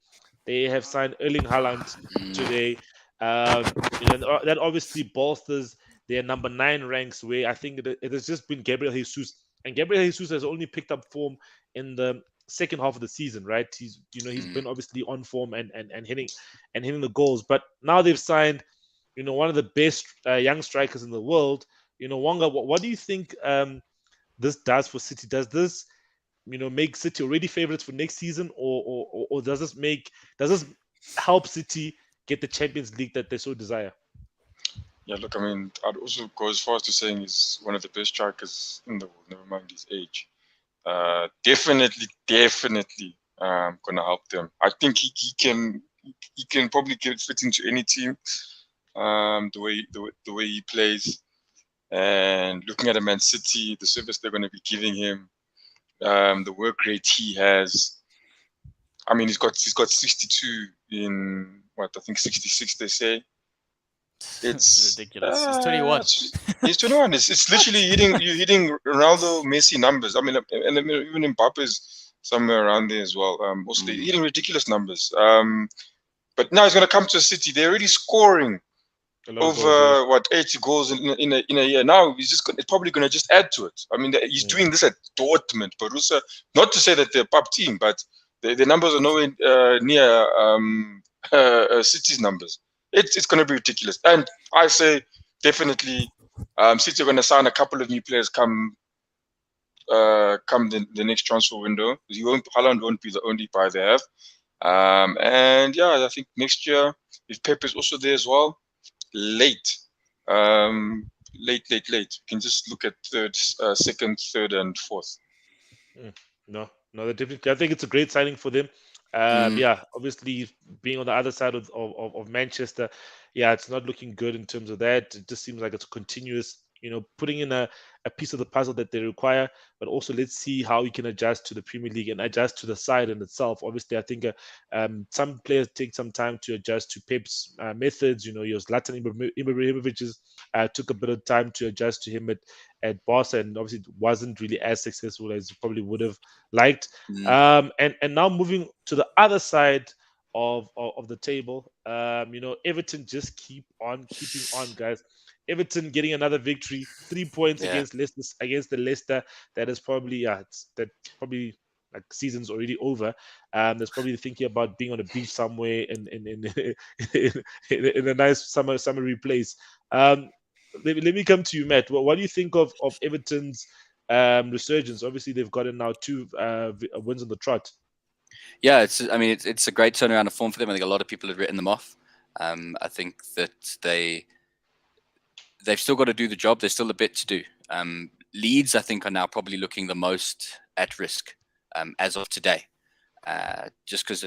they have signed Erling Haaland today. That obviously bolsters their number 9 ranks, where I think it has just been Gabriel Jesus, and Gabriel Jesus has only picked up form in the second half of the season, right? He's been obviously on form and hitting the goals, but now they've signed one of the best young strikers in the world. Wonga, what do you think this does for City? Does this make City already favorites for next season, or does this help City get the Champions League that they so desire? Yeah, look, I mean, I'd also go as far as to saying he's one of the best strikers in the world, never mind his age. Definitely gonna help them. I think he can probably fit into any team. The way he plays, and looking at a Man City, the service they're going to be giving him, the work rate he has. I mean, he's got 62 in what I think 66 they say. It's ridiculous. He's 21. He's 21. It's literally hitting Ronaldo, Messi numbers. I mean, and even Mbappe's somewhere around there as well. Also, they're hitting ridiculous numbers. But now he's going to come to a City. They're already scoring over 80 goals in a year. Now it's probably going to just add to it. I mean, he's doing this at Dortmund, Borussia. Not to say that they're a pub team, but the numbers are nowhere near City's numbers. It's going to be ridiculous. And I say definitely City are going to sign a couple of new players come the next transfer window. Haaland won't be the only buy they have. And yeah, I think next year, if Pep is also there as well, late. You can just look at second, third, and fourth. No, definitely. I think it's a great signing for them. Yeah, obviously being on the other side of Manchester, yeah, it's not looking good in terms of that. It just seems like it's a continuous putting in a piece of the puzzle that they require, but also let's see how he can adjust to the Premier League and adjust to the side in itself. Obviously, I think some players take some time to adjust to Pep's methods. Zlatan Ibrahimovic took a bit of time to adjust to him at Barca, and obviously it wasn't really as successful as he probably would have liked. And now moving to the other side of the table, Everton just keeping on, guys. Everton getting another victory, 3 points against the Leicester. That is probably like season's already over. There's probably thinking about being on a beach somewhere in a nice summery place. Let me come to you, Matt. What do you think of Everton's resurgence? Obviously, they've gotten now 2 wins on the trot. Yeah, it's a great turnaround of form for them. I think a lot of people have written them off. I think that they've still got to do the job. There's still a bit to do. Leeds, I think, are now probably looking the most at risk as of today, just because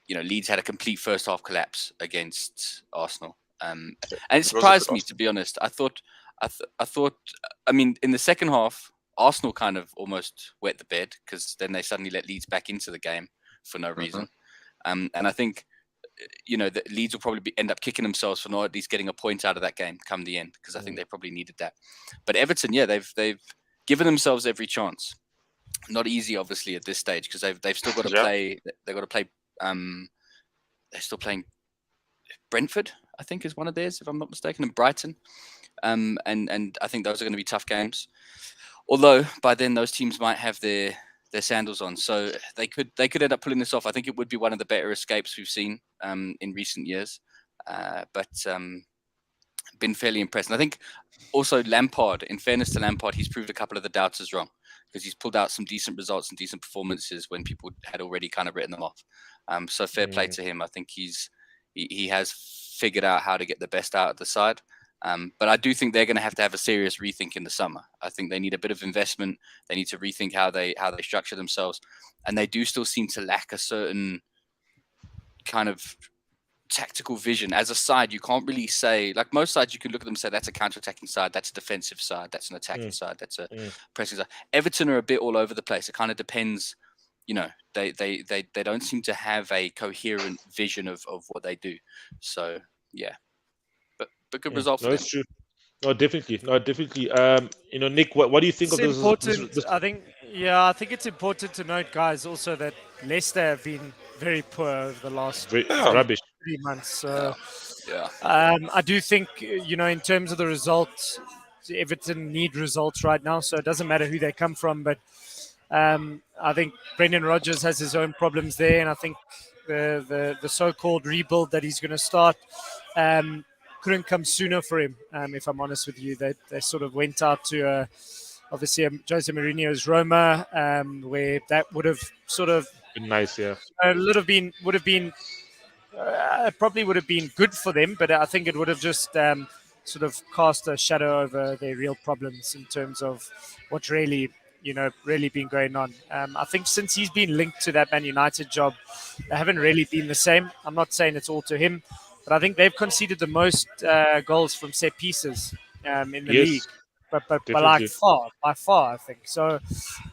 Leeds had a complete first half collapse against Arsenal, and it surprised me, to be honest. I thought, in the second half, Arsenal kind of almost wet the bed because then they suddenly let Leeds back into the game for no reason, and I think that Leeds will probably end up kicking themselves for not at least getting a point out of that game come the end, because I think they probably needed that. But Everton, they've given themselves every chance. Not easy, obviously, at this stage, because they've still got to play. They've got to play. They're still playing Brentford, I think, is one of theirs, if I'm not mistaken, and Brighton. And I think those are going to be tough games. Although by then those teams might have their sandals on, so they could end up pulling this off. I think it would be one of the better escapes we've seen in recent years. But been fairly impressed. And I think also Lampard, in fairness to Lampard, he's proved a couple of the doubters wrong, because he's pulled out some decent results and decent performances when people had already kind of written them off. So fair play to him. I think he has figured out how to get the best out of the side. But I do think they're going to have a serious rethink in the summer. I think they need a bit of investment. They need to rethink how they structure themselves, and they do still seem to lack a certain kind of tactical vision. As a side, you can't really say, like most sides, you can look at them and say that's a counter-attacking side, that's a defensive side, that's an attacking side, that's a pressing side. Everton are a bit all over the place. It kind of depends. They don't seem to have a coherent vision of what they do. So yeah. But good result for them. That's true. No, definitely. Nick, what do you think of this? I think it's important to note, guys, also that Leicester have been very poor over the last rubbish 3 months. So I do think, in terms of the results, Everton need results right now. So it doesn't matter who they come from. But I think Brendan Rodgers has his own problems there. And I think the so-called rebuild that he's going to start couldn't come sooner for him, if I'm honest with you. They sort of went out to obviously Jose Mourinho's Roma, where that would have sort of been nice, yeah. Probably would have been good for them, but I think it would have just sort of cast a shadow over their real problems in terms of what's really been going on. I think since he's been linked to that Man United job, they haven't really been the same. I'm not saying it's all to him, but I think they've conceded the most goals from set pieces in the league, but by far, I think. So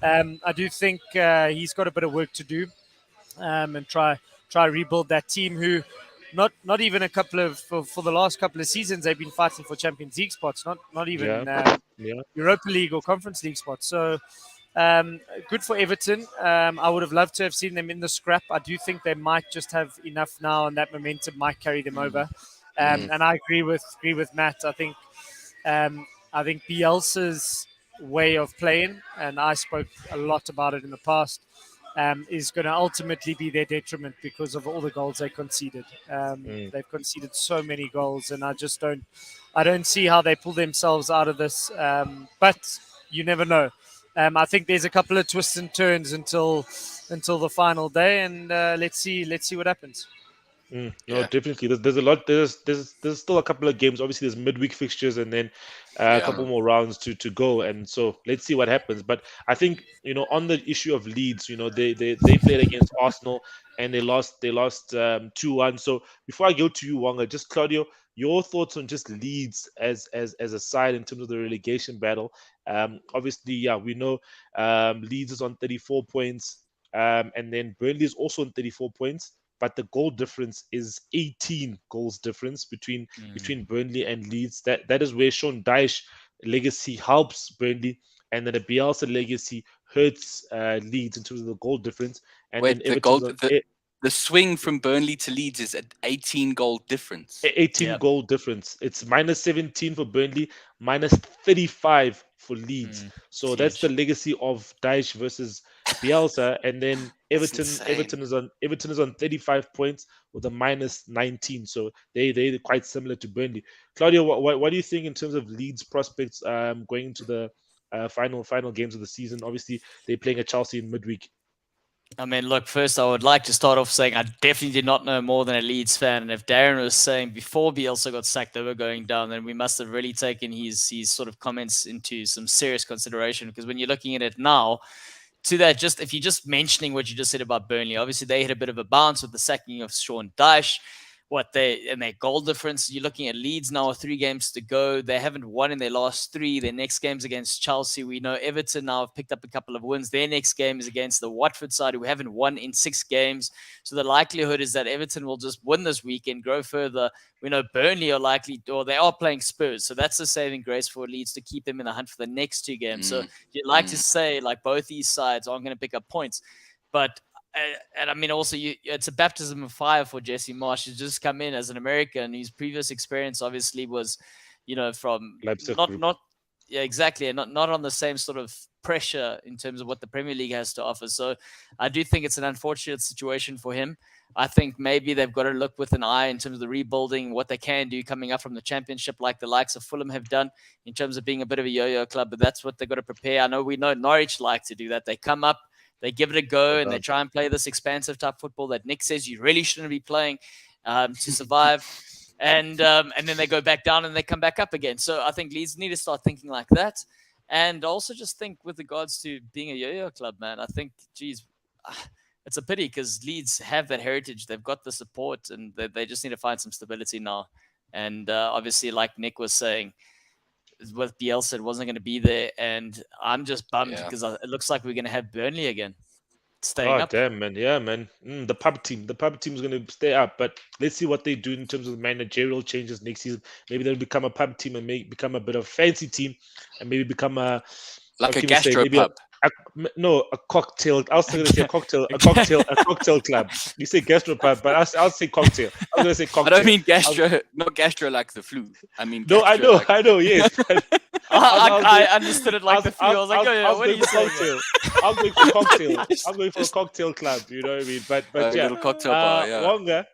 I do think he's got a bit of work to do and try rebuild that team who not even a couple of for the last couple of seasons they've been fighting for Champions League spots, not even Europa League or Conference League spots. So good for Everton. I would have loved to have seen them in the scrap. I do think they might just have enough now, and that momentum might carry them over. And I agree with Matt. I think Bielsa's way of playing, and I spoke a lot about it in the past, is going to ultimately be their detriment because of all the goals they conceded. They've conceded so many goals, and I don't see how they pull themselves out of this. But you never know. I think there's a couple of twists and turns until the final day, and let's see what happens. Definitely. There's a lot. There's still a couple of games. Obviously, there's midweek fixtures, and then a couple more rounds to go. And so let's see what happens. But I think on the issue of Leeds, they played against Arsenal and they lost 2-1. So before I go to you, Wonga, just Claudio, your thoughts on just Leeds as a side in terms of the relegation battle. Obviously, yeah, we know Leeds is on 34 points, and then Burnley is also on 34 points. But the goal difference is 18 goals difference between Burnley and Leeds. That is where Sean Dyche legacy helps Burnley, and then the Bielsa legacy hurts Leeds in terms of the goal difference. And Wait, then Everton's the swing from Burnley to Leeds is an 18 goal difference. 18 goal difference. It's minus 17 for Burnley, minus 35 for Leeds. So that's the legacy of Dyche versus Bielsa. And then Everton is on 35 points with a minus 19. So they're quite similar to Burnley. Claudio, what do you think in terms of Leeds prospects going into the final games of the season? Obviously, they're playing at Chelsea in midweek. I mean, look, first I would like to start off saying I definitely did not know more than a Leeds fan. And if Darren was saying before Bielsa got sacked they were going down, then we must have really taken his sort of comments into some serious consideration. Because when you're looking at it now, to that, just if you're just mentioning what you just said about Burnley, obviously they hit a bit of a bounce with the sacking of Sean Dyche. And their goal difference, you're looking at Leeds now with 3 games to go. They haven't won in their last 3. Their next game's against Chelsea. We know Everton now have picked up a couple of wins. Their next game is against the Watford side, who haven't won in 6 games. So the likelihood is that Everton will just win this weekend, grow further. We know Burnley are likely, or they are playing Spurs. So that's the saving grace for Leeds to keep them in the hunt for the next 2 games. So you'd like to say, like, both these sides aren't going to pick up points. But and I mean, also, it's a baptism of fire for Jesse Marsch. He's just come in as an American. His previous experience, obviously, was, from exactly, and not on the same sort of pressure in terms of what the Premier League has to offer. So I do think it's an unfortunate situation for him. I think maybe they've got to look with an eye in terms of the rebuilding, what they can do coming up from the Championship, like the likes of Fulham have done in terms of being a bit of a yo-yo club. But that's what they've got to prepare. We know Norwich like to do that. They come up, they give it a go, and they try and play this expansive type football that Nick says you really shouldn't be playing to survive. And then they go back down and they come back up again. So I think Leeds need to start thinking like that. And also just think with regards to being a yo-yo club, man, I think, geez, it's a pity because Leeds have that heritage. They've got the support and they just need to find some stability now. And obviously, like Nick was saying, with Bielsa, it wasn't going to be there, and I'm just bummed because it looks like we're going to have Burnley again staying up. Damn, man. Yeah, man. The pub team is going to stay up, but let's see what they do in terms of managerial changes next season. Maybe they'll become a pub team and become a bit of a fancy team, and maybe become a gastro pub. A cocktail. I was going to say a cocktail club. You say gastropub, but I'll say cocktail. I was going to say cocktail. I don't mean gastro, not gastro like the flu. I mean no, I know, yes. I understood it like the flu. I was like, what are you saying? I'm going for cocktail. I'm going for a cocktail club. You know what I mean? But yeah, little cocktail bar. Yeah. Wonga,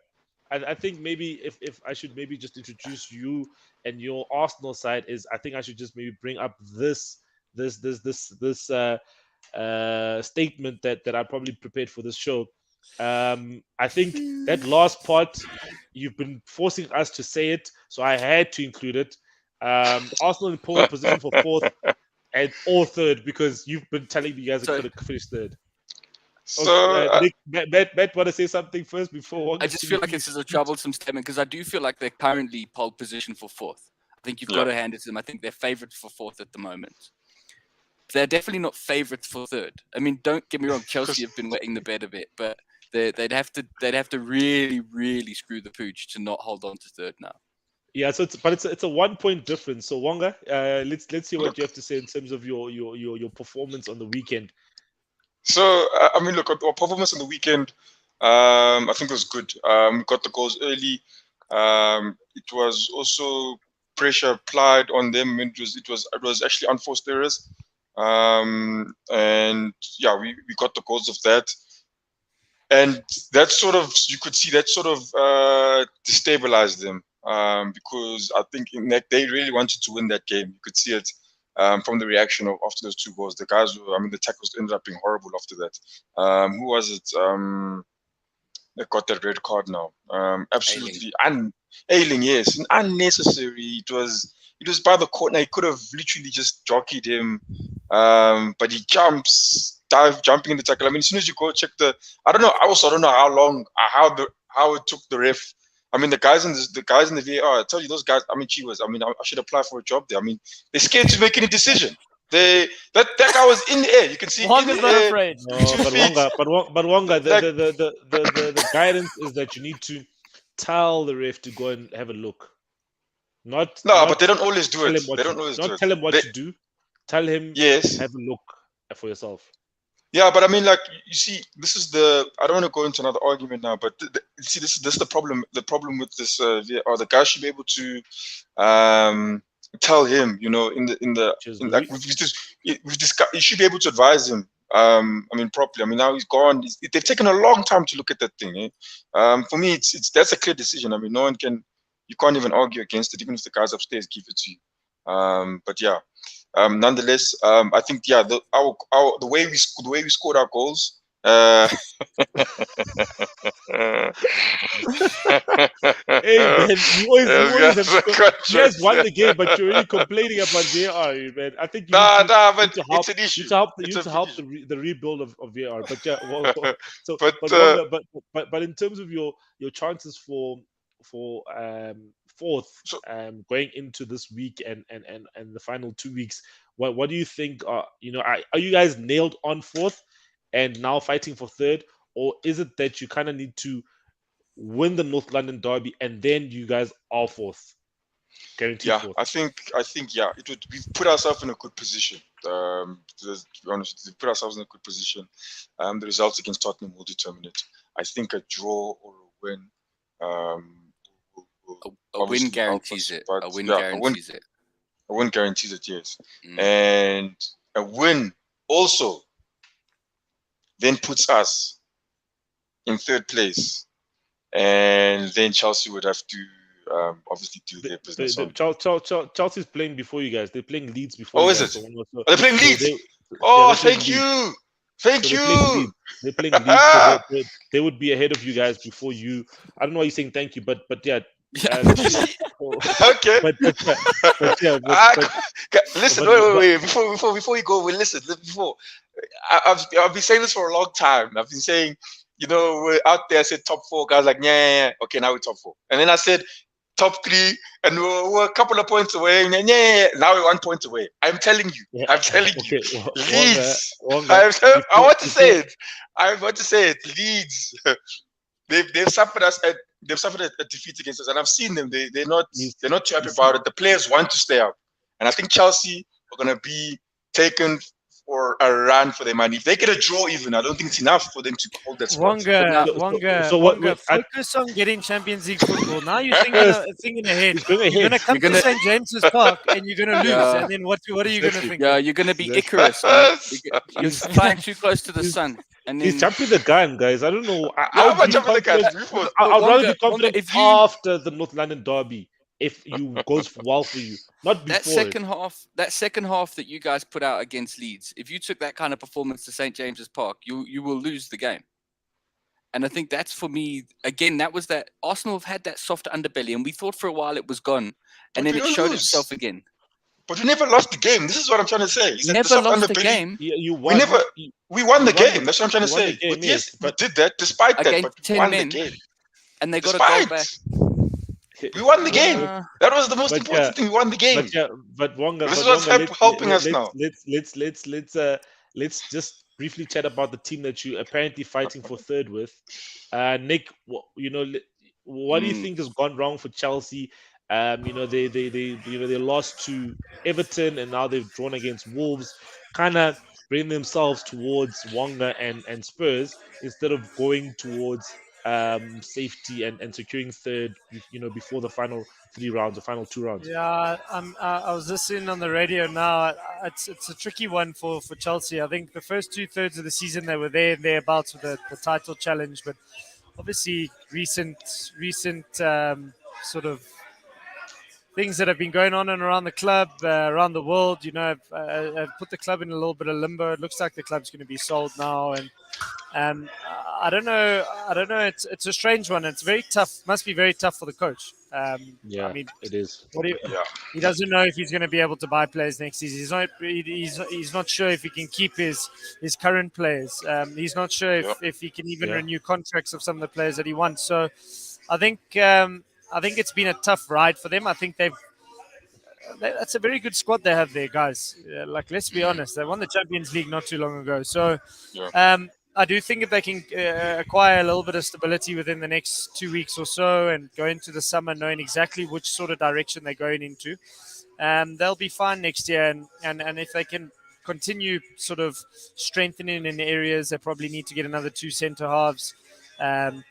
I think maybe if I should maybe just introduce you and your Arsenal side I think I should just maybe bring up this statement that I probably prepared for this show. I think that last part you've been forcing us to say it, so I had to include it. Arsenal in pole position for 4th or 3rd because you've been telling me guys are going to finish 3rd. So, Nick, Matt, want to say something first before? I just feel like this is a troublesome statement because I do feel like they're currently pole position for 4th. I think you've got to hand it to them. I think they're favourites for 4th at the moment. They're definitely not favourites for 3rd. I mean, don't get me wrong. Chelsea have been wetting the bed a bit, but they'd have to really, really screw the pooch to not hold on to 3rd now. Yeah, so it's a 1 point difference. So Wonga, let's see what you have to say in terms of your performance on the weekend. So I mean, look, our performance on the weekend, I think it was good. We got the goals early. It was also pressure applied on them. It was actually unforced errors. And yeah, we got the goals of that. And that sort of, you could see that sort of destabilized them because I think they really wanted to win that game. You could see it from the reaction after those 2 goals. The guys, the tackles ended up being horrible after that. Who was it? They got that red card now. Absolutely. Ayling, yes. Unnecessary. It was by the corner. He could have literally just jockeyed him. But he jumping in the tackle. I mean, as soon as you go check I don't know how it took the ref I mean, the guys in the VAR, I tell you, those guys. I mean, Chivas. I mean, I should apply for a job there. I mean, they're scared to make any decision. That guy was in the air. You can see. Wonga's not afraid. No, but Wonga, the guidance is that you need to tell the ref to go and have a look. But they don't always do it. They don't always do it. Not tell him what to do. Tell him, have a look for yourself. Yeah, but I mean, like, you see, this is I don't want to go into another argument now, but see, this is the problem. The problem with this, or the guy should be able to tell him, you know, you should be able to advise him. I mean, properly. I mean, now he's gone. They've taken a long time to look at that thing. For me, that's a clear decision. I mean, you can't even argue against it, even if the guys upstairs give it to you. But yeah. Nonetheless, I think the way we scored our goals. Hey man, you guys won the game, but you're really complaining about VAR, man. I think but it's an issue. You to help the rebuild of VAR. But yeah, but in terms of your chances for fourth, going into this week and the final 2 weeks, what do you think? Are you guys nailed on fourth and now fighting for third, or is it that you kind of need to win the North London derby and then you guys are fourth? Guaranteed fourth. I think it would. We've put ourselves in a good position. To be honest, we've put ourselves in a good position. The results against Tottenham will determine it. I think a draw or a win. A win guarantees it. A win guarantees it. A win guarantees it, yes. And a win also then puts us in third place. And then Chelsea would have to obviously do their business. Chelsea's playing before you guys. They're playing Leeds before you guys. Oh, is it? They're playing Leeds? Thank you. Thank you. They're playing Leeds. So they would be ahead of you guys before you. I don't know why you're saying thank you, but yeah. Okay. Listen, wait. Before you go, listen. Before I've been saying this for a long time. I've been saying, we're out there. I said top 4. Guys like, yeah. Okay, now we're top 4. And then I said top 3, and we're a couple of points away. Yeah. Now we're 1 point away. I'm telling you. Leeds. I want to say it. Leeds. They've suffered us at. They've suffered a defeat against us, and I've seen them. They're not too happy about it. The players want to stay up, and I think Chelsea are going to be taken for a run for their money. If they get a draw, even I don't think it's enough for them to hold that spot. Wonga, focus on getting Champions League football. Now you're thinking ahead. You're going to come to St. James's Park and you're going to lose. And then what are you going to think? Yeah, you're going to be Icarus. You're flying too close to the sun. And then, he's jumping the gun, guys. I don't know. I'd rather be confident after the North London derby if you goes well for you, not before. That second half that you guys put out against Leeds, if you took that kind of performance to St. James's Park, you will lose the game. And I think that's, for me, again, that was that Arsenal have had that soft underbelly, and we thought for a while it was gone, and then it showed itself again. But we never lost the game. This is what I'm trying to say. You never lost the game. You won. We won the game. That's what I'm trying to say. But yes, we did that despite that. But we won the game. And they got to go back. We won the game. That was the most important thing. We won the game. But Wonga, this is what's helping us now. Let's just briefly chat about the team that you apparently fighting for third with. Nick, what do you think has gone wrong for Chelsea? They lost to Everton and now they've drawn against Wolves, kind of bring themselves towards Wonga and Spurs instead of going towards safety and securing third, before the final 3 rounds, the final 2 rounds. Yeah, I was listening on the radio now. It's a tricky one for Chelsea. I think the first 2/3 of the season they were thereabouts with the title challenge, but obviously recent sort of things that have been going on and around the club, around the world, have put the club in a little bit of limbo. It looks like the club's going to be sold now, and I don't know. It's a strange one. It's very tough. Must be very tough for the coach. I mean, it is. He doesn't know if he's going to be able to buy players next season. He's not sure if he can keep his current players. He's not sure if he can even renew contracts of some of the players that he wants. So I think it's been a tough ride for them. I think that's a very good squad they have there, guys. Like, let's be honest, they won the Champions League not too long ago. So, I do think if they can acquire a little bit of stability within the next 2 weeks or so and go into the summer knowing exactly which sort of direction they're going into, they'll be fine next year. And if they can continue sort of strengthening in areas, they probably need to get another 2 centre halves,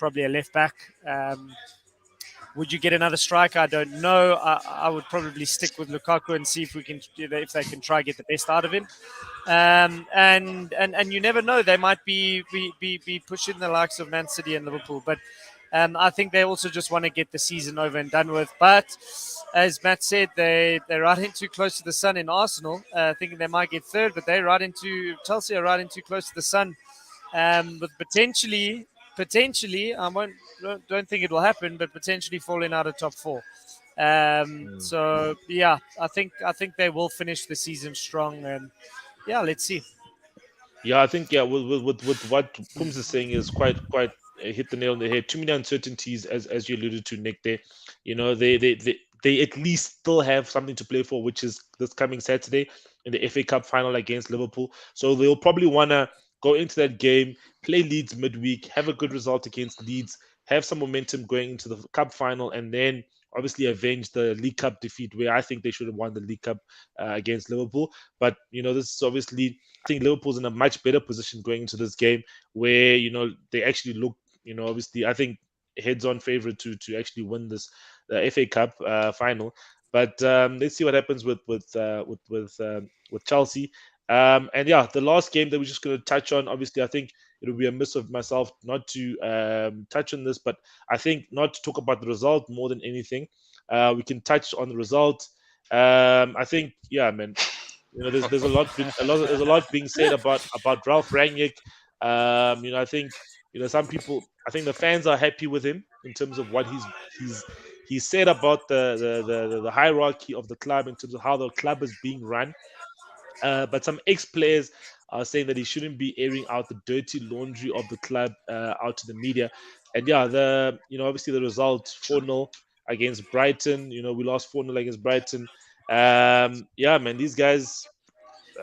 probably a left back. Would you get another striker? I don't know. I would probably stick with Lukaku and see if they can try get the best out of him. And you never know. They might be pushing the likes of Man City and Liverpool, but I think they also just want to get the season over and done with. But as Matt said, they're right in too close to the sun in Arsenal, thinking they might get third, but Chelsea are right in too close to the sun, with potentially, don't think it will happen, but potentially falling out of top 4. So yeah, I think they will finish the season strong, and yeah, let's see. Yeah, I think with what Pums is saying is quite hit the nail on the head. Too many uncertainties, as you alluded to, Nick. There, they at least still have something to play for, which is this coming Saturday in the FA Cup final against Liverpool. So they'll probably want to go into that game, play Leeds midweek, have a good result against Leeds, have some momentum going into the cup final, and then obviously avenge the League Cup defeat, where I think they should have won the League Cup against Liverpool. But this is obviously, I think Liverpool's in a much better position going into this game, where they actually look, obviously, I think heads-on favorite to actually win this FA Cup final. But let's see what happens with Chelsea. And yeah, the last game that we're just going to touch on, obviously, I think it would be a miss of myself not to touch on this, but I think not to talk about the result more than anything. We can touch on the result. I think, yeah, man, there's a lot being said about Ralph Rangnick. I think some people, I think the fans are happy with him in terms of what he's said about the hierarchy of the club in terms of how the club is being run. But some ex-players are saying that he shouldn't be airing out the dirty laundry of the club out to the media. And yeah, obviously the result 4-0 against Brighton. We lost 4-0 against Brighton. Yeah, man, these guys.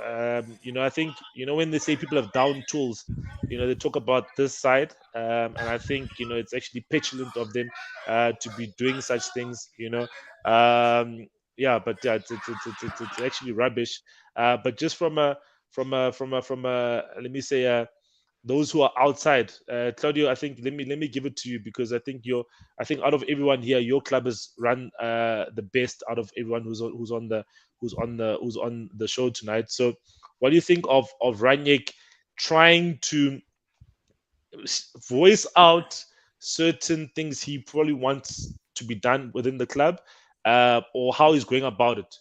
I think when they say people have down tools, they talk about this side, and I think it's actually petulant of them to be doing such things. Yeah, but yeah, it's actually rubbish. But just from a let me say those who are outside, Claudio, I think let me give it to you, because I think out of everyone here, your club has run the best out of everyone who's on the show tonight. So, what do you think of Rangnick trying to voice out certain things he probably wants to be done within the club, or how he's going about it?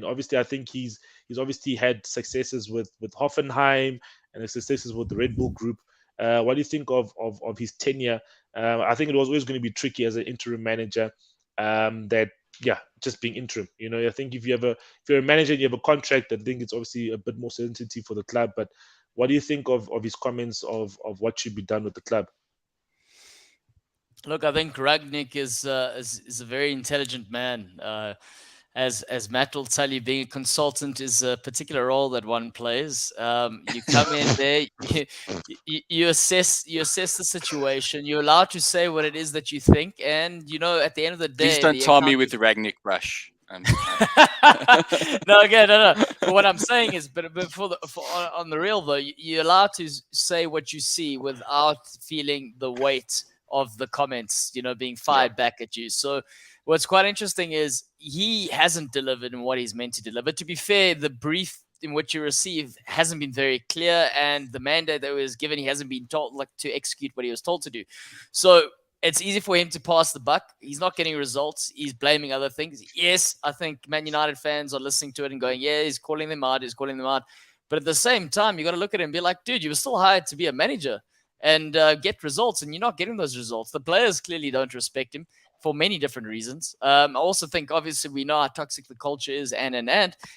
Obviously, I think he's obviously had successes with Hoffenheim and successes with the Red Bull Group. What do you think of his tenure? I think it was always going to be tricky as an interim manager. Just being interim. I think if you're a manager and you have a contract, I think it's obviously a bit more certainty for the club. But what do you think of his comments of what should be done with the club? Look, I think Rangnick is a very intelligent man. As Matt will tell you, being a consultant is a particular role that one plays. You come in there, you assess the situation. You're allowed to say what it is that you think, and at the end of the day, please don't tar me with the Rangnick brush. No. But what I'm saying is, but on the real though, you're allowed to say what you see without feeling the weight of the comments, being fired back at you. So what's quite interesting is he hasn't delivered in what he's meant to deliver. To be fair, the brief in which you receive hasn't been very clear, and the mandate that was given, he hasn't been told to execute what he was told to do. So it's easy for him to pass the buck. He's not getting results. He's blaming other things. Yes, I think Man United fans are listening to it and going, yeah, he's calling them out. But at the same time, you got to look at it and be like, dude, you were still hired to be a manager. and get results, and you're not getting those results. The players clearly don't respect him for many different reasons. I also think, obviously, we know how toxic the culture is, and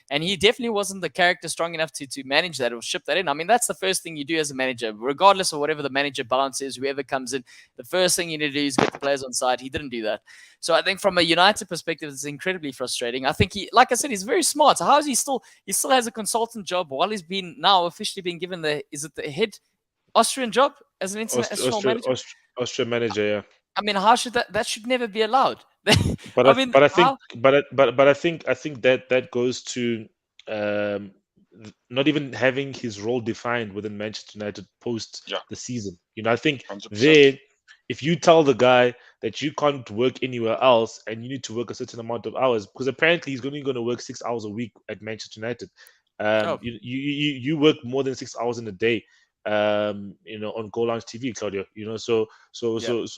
he definitely wasn't the character strong enough to manage that or ship that in. I mean, that's the first thing you do as a manager, regardless of whatever the manager balance is, whoever comes in, the first thing you need to do is get the players on side. He didn't do that. So I think from a United perspective, it's incredibly frustrating. I think like I said, he's very smart. So how is he still has a consultant job while he's been now officially being given the head Austrian job as an international manager? Austrian manager, yeah. I mean, how should that should never be allowed? But I think that goes to not even having his role defined within Manchester United post the season. I think 100%. There, if you tell the guy that you can't work anywhere else and you need to work a certain amount of hours, because apparently he's only going to work 6 hours a week at Manchester United. You work more than 6 hours in a day. On Goalloungetv, Claudio, so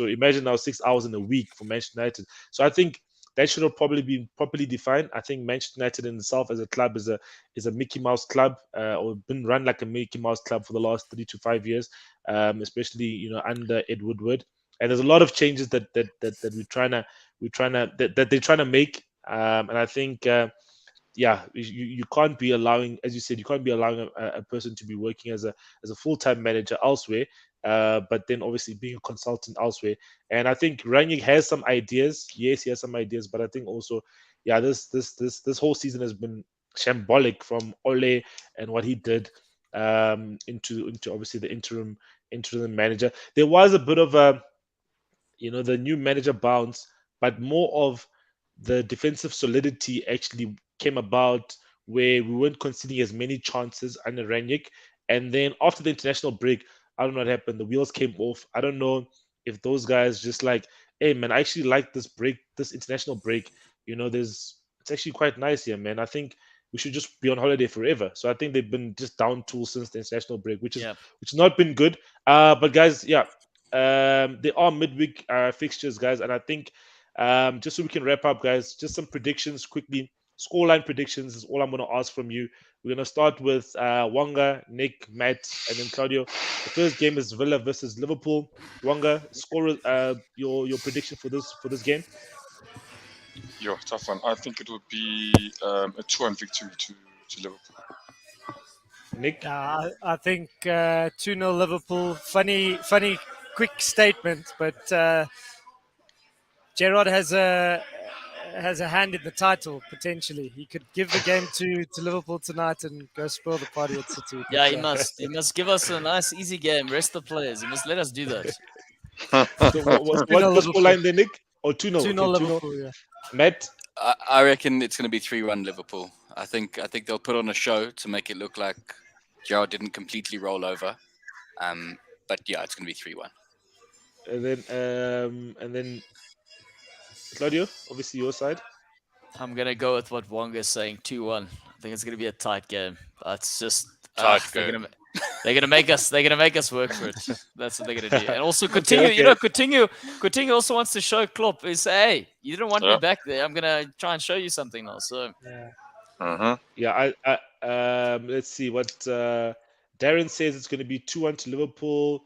imagine now 6 hours in a week for Manchester United. So I think that should have probably been properly defined. I think Manchester United in itself as a club is a Mickey Mouse club, or been run like a Mickey Mouse club for the last 3 to 5 years, especially under Ed Woodward. And there's a lot of changes that they're trying to make, and I think. You can't be allowing, as you said, a person to be working as a full-time manager elsewhere, but then obviously being a consultant elsewhere. And I think Rangnick has some ideas. Yes, he has some ideas, but I think also, this whole season has been shambolic from Ole and what he did into obviously the interim manager. There was a bit of a, the new manager bounce, but more of the defensive solidity actually came about where we weren't conceding as many chances under Rangnick. And then after the international break, I don't know what happened. The wheels came off. I don't know if those guys just like, hey, man, I actually like this international break. It's actually quite nice here, man. I think we should just be on holiday forever. So I think they've been just down tools since the international break, which has not been good. But guys, there are midweek fixtures, guys. And I think just so we can wrap up, guys, just some predictions quickly. Scoreline predictions is all I'm going to ask from you. We're going to start with Wonga, Nick, Matt, and then Claudio. The first game is Villa versus Liverpool. Wonga, score your prediction for this game. Tough one. I think it would be a 2-1 victory to Liverpool. Nick? I think 2-0 Liverpool. Funny, quick statement, but Gerrard has a hand in the title, potentially. He could give the game to Liverpool tonight and go spoil the party at City. Yeah, he must give us a nice, easy game. Rest the players. He must let us do that. So what's the scoreline there, Nick? Or 2-0? 2-0 Liverpool, yeah. Matt? I reckon it's going to be 3-1 Liverpool. I think they'll put on a show to make it look like Gerrard didn't completely roll over. But yeah, it's going to be 3-1. And then Claudio, obviously your side. I'm gonna go with what Wonga is saying, 2-1. I think it's gonna be a tight game. It's just they're gonna make us work for it. That's what they're gonna do. And also continue. Coutinho also wants to show Klopp is, hey, you didn't want me back there. I'm gonna try and show you something now. So let's see what Darren says. It's gonna be 2-1 to Liverpool.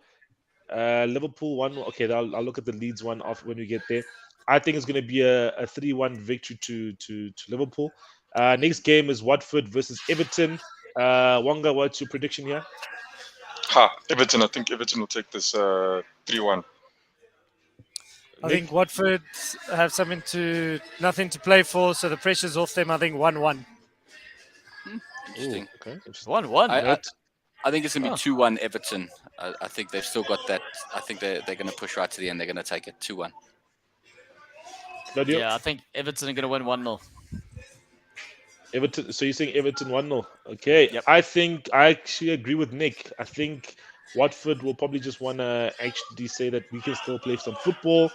Liverpool 1. Okay, I'll look at the Leeds one off when we get there. I think it's going to be a 3-1 victory to Liverpool. Next game is Watford versus Everton. Wonga, what's your prediction here? Everton. I think Everton will take this 3-1. I think Watford have nothing to play for, so the pressure's off them. I think 1-1. Interesting. Ooh, okay. 1-1. I think it's going to be 2-1 Everton. I think they've still got that. I think they're going to push right to the end. They're going to take it 2-1. Yeah, I think Everton are going to win 1-0. Everton. So you're saying Everton 1-0? Okay. Yep. I actually agree with Nick. I think Watford will probably just want to actually say that we can still play some football.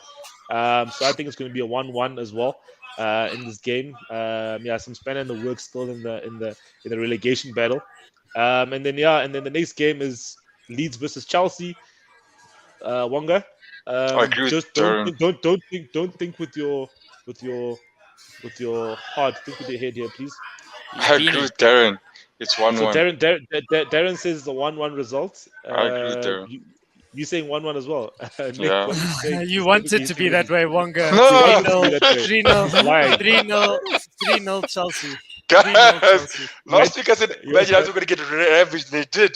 So I think it's going to be a 1-1 as well in this game. Some spanner in the works still in the relegation battle. And then the next game is Leeds versus Chelsea. Wonga. I agree with just don't think with your heart. Think with your head here, please. I agree with Darren. It's 1-1. So Darren says it's a 1-1 result. I agree with Darren. You saying 1-1 as well? Nick, Yeah. what you saying? You want it to be that way, Wonga. No. 3-0 Chelsea. 3-0 Guys, Chelsea. last week I said Man United were going to get ravaged. They did.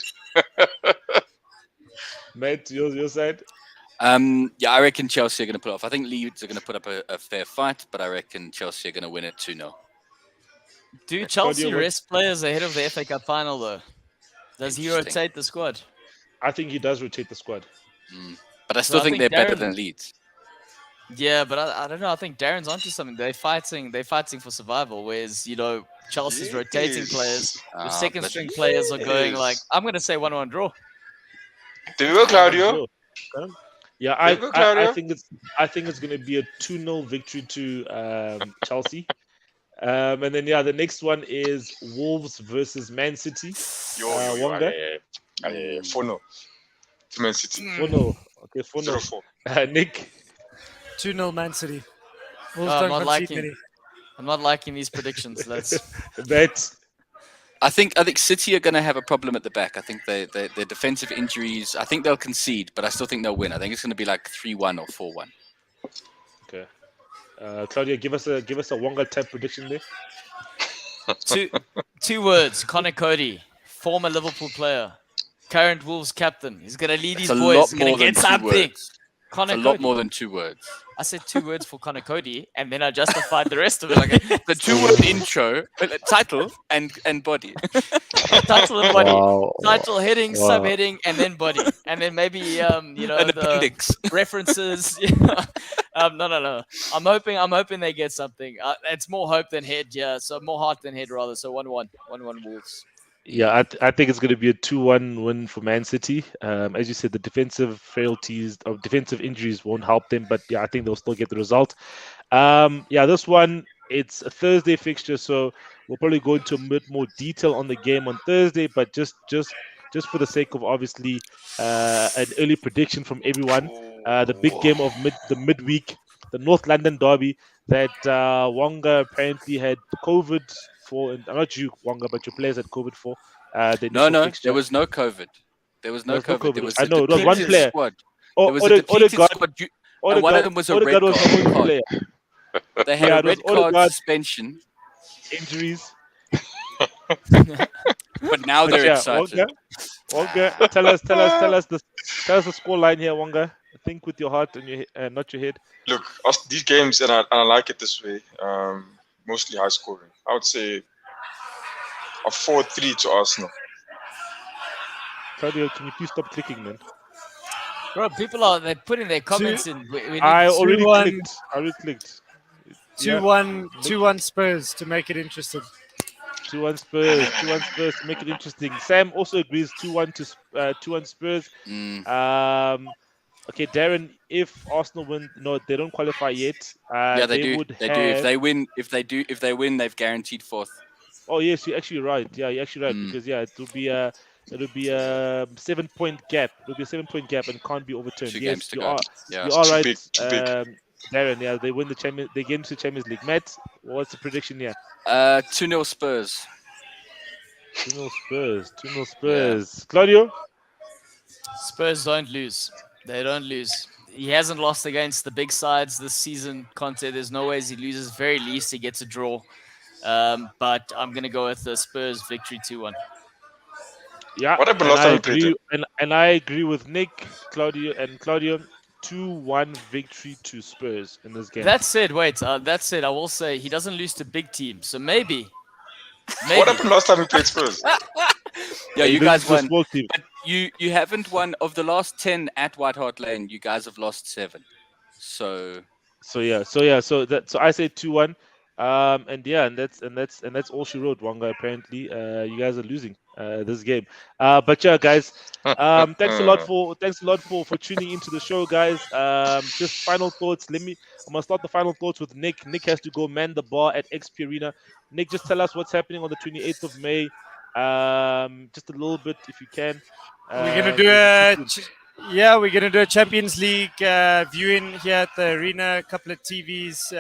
Matt, your side? Yeah, I reckon Chelsea are going to put it off. I think Leeds are going to put up a fair fight, but I reckon Chelsea are going to win it 2-0. Do Chelsea rest players ahead of the FA Cup final, though? Does he rotate the squad? I think he does rotate the squad. But I still think they're better than Leeds. Yeah, but I don't know. I think Darren's onto something. They're fighting for survival, whereas, Chelsea's rotating players. The second string players are going like, I'm going to say 1-1 draw. There you go, Claudio. Yeah, I think it's going to be a 2-0 victory to Chelsea. And then the next one is Wolves versus Man City. Wonga. 4-0 to Man City. 4-0. Okay, 4-0. Nick. 2-0 Man City. I'm not liking these predictions. That's I think City are going to have a problem at the back. I think their defensive injuries. I think they'll concede, but I still think they'll win. I think it's going to be like 3-1 or 4-1. Okay. Claudia, give us a Wonga type prediction there. Two words. Connor Cody, former Liverpool player, current Wolves captain. He's going to lead his boys. He's going to get something. Connor Cody. A lot more than 2 words. I said 2 words for Connor Cody, and then I justified the rest of it. Okay. The 2-word intro, title and body. Title and body. Wow. Title, heading, subheading, and then body, and then maybe an appendix. References. No. I'm hoping they get something. It's more hope than head. Yeah, so more heart than head rather. So 1-1 Wolves. Yeah, I think it's going to be a 2-1 win for Man City. As you said, the defensive frailties or defensive injuries won't help them, but yeah, I think they'll still get the result. This one, it's a Thursday fixture, so we'll probably go into a bit more detail on the game on Thursday, but just for the sake of obviously an early prediction from everyone, the big game of the midweek, the North London derby that Wonga apparently had COVID for, and not you, Wonga, but your players had COVID for. No, there was no COVID. There was no COVID. There was I know, it was one player. Squad. There was a depleted squad, and one of them was a red card. They had a red card suspension. Injuries. But now they're excited. Wonga, tell us the score line here, Wonga. Think with your heart and your not your head. Look, these games, and I like it this way. Mostly high scoring. I would say a 4-3 to Arsenal. Claudio, can you please stop clicking, man? Bro, people they're putting their comments in. I already clicked. 2-1 Spurs to make it interesting. 2-1 Spurs to make it interesting. Sam also agrees 2-1 Spurs. Okay, Darren, if Arsenal win, no, they don't qualify yet. They do. If they win, they've guaranteed 4th. Oh yes, you're actually right. Yeah, you're actually right because it'll be a 7-point gap. It'll be a 7-point gap and can't be overturned. 2 games to you go. are right, big. Darren. Yeah, they win they get into the Champions League. Matt, what's the prediction here? 2-0 Spurs. 2-0 Spurs. Yeah. Claudio? Spurs don't lose. They don't lose. He hasn't lost against the big sides this season. Conte, there's no ways he loses. Very least he gets a draw. But I'm going to go with the Spurs victory 2-1. Yeah, what happened last time we played? And I agree with Nick, Claudio. 2-1 victory to Spurs in this game. That said, I will say he doesn't lose to big teams. So maybe. What happened last time we played Spurs? Yeah, you guys won. But you haven't won. Of the last 10 at White Hart Lane, you guys have lost 7. So I say 2-1. And that's all she wrote, Wonga. Apparently, you guys are losing this game. But yeah, guys, thanks a lot for tuning into the show, guys. Just final thoughts. I'm gonna start the final thoughts with Nick. Nick has to go man the bar at XP Arena. Nick, just tell us what's happening on the 28th of May. Just a little bit, if you can. We're gonna do a Champions League viewing here at the arena. A couple of TVs.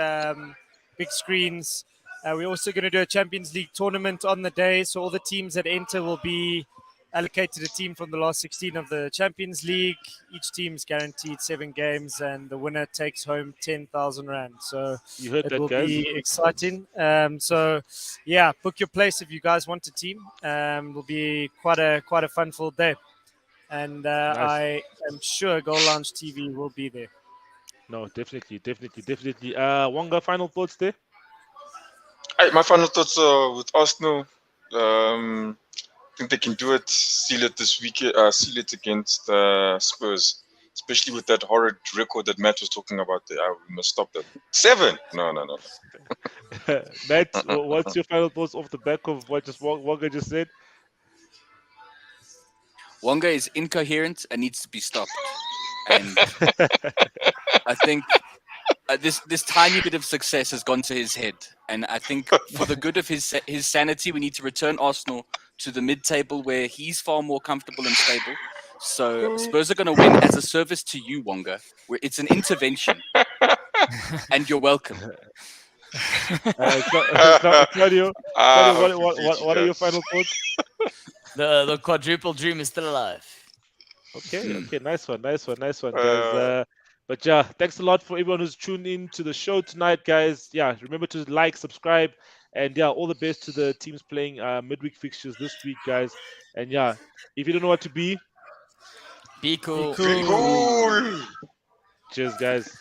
Big screens. We're also going to do a Champions League tournament on the day, so all the teams that enter will be allocated a team from the last 16 of the Champions League. Each team is guaranteed 7 games, and the winner takes home 10,000 rand. So You heard it that, will guys. be exciting. So yeah, book your place if you guys want a team. It will be quite a fun-filled day, and Nice. I am sure Goalloungetv will be there. No, definitely. Wonga, final thoughts there? My final thoughts with Arsenal. I think they can do it. Seal it this weekend. Seal it against Spurs, especially with that horrid record that Matt was talking about. There, we must stop that. 7. No. Matt, what's your final thoughts off the back of what Wonga just said? Wonga is incoherent and needs to be stopped. And I think this tiny bit of success has gone to his head. And I think for the good of his sanity, we need to return Arsenal to the mid-table where he's far more comfortable and stable. So Spurs are going to win as a service to you, Wonga. Where it's an intervention. And you're welcome. Claudio, what are your final thoughts? The quadruple dream is still alive. Okay, nice one, guys. But yeah, thanks a lot for everyone who's tuned in to the show tonight, guys. Yeah, remember to like, subscribe, and yeah, all the best to the teams playing midweek fixtures this week, guys. And yeah, if you don't know what to be cool. Be cool. Cheers, guys.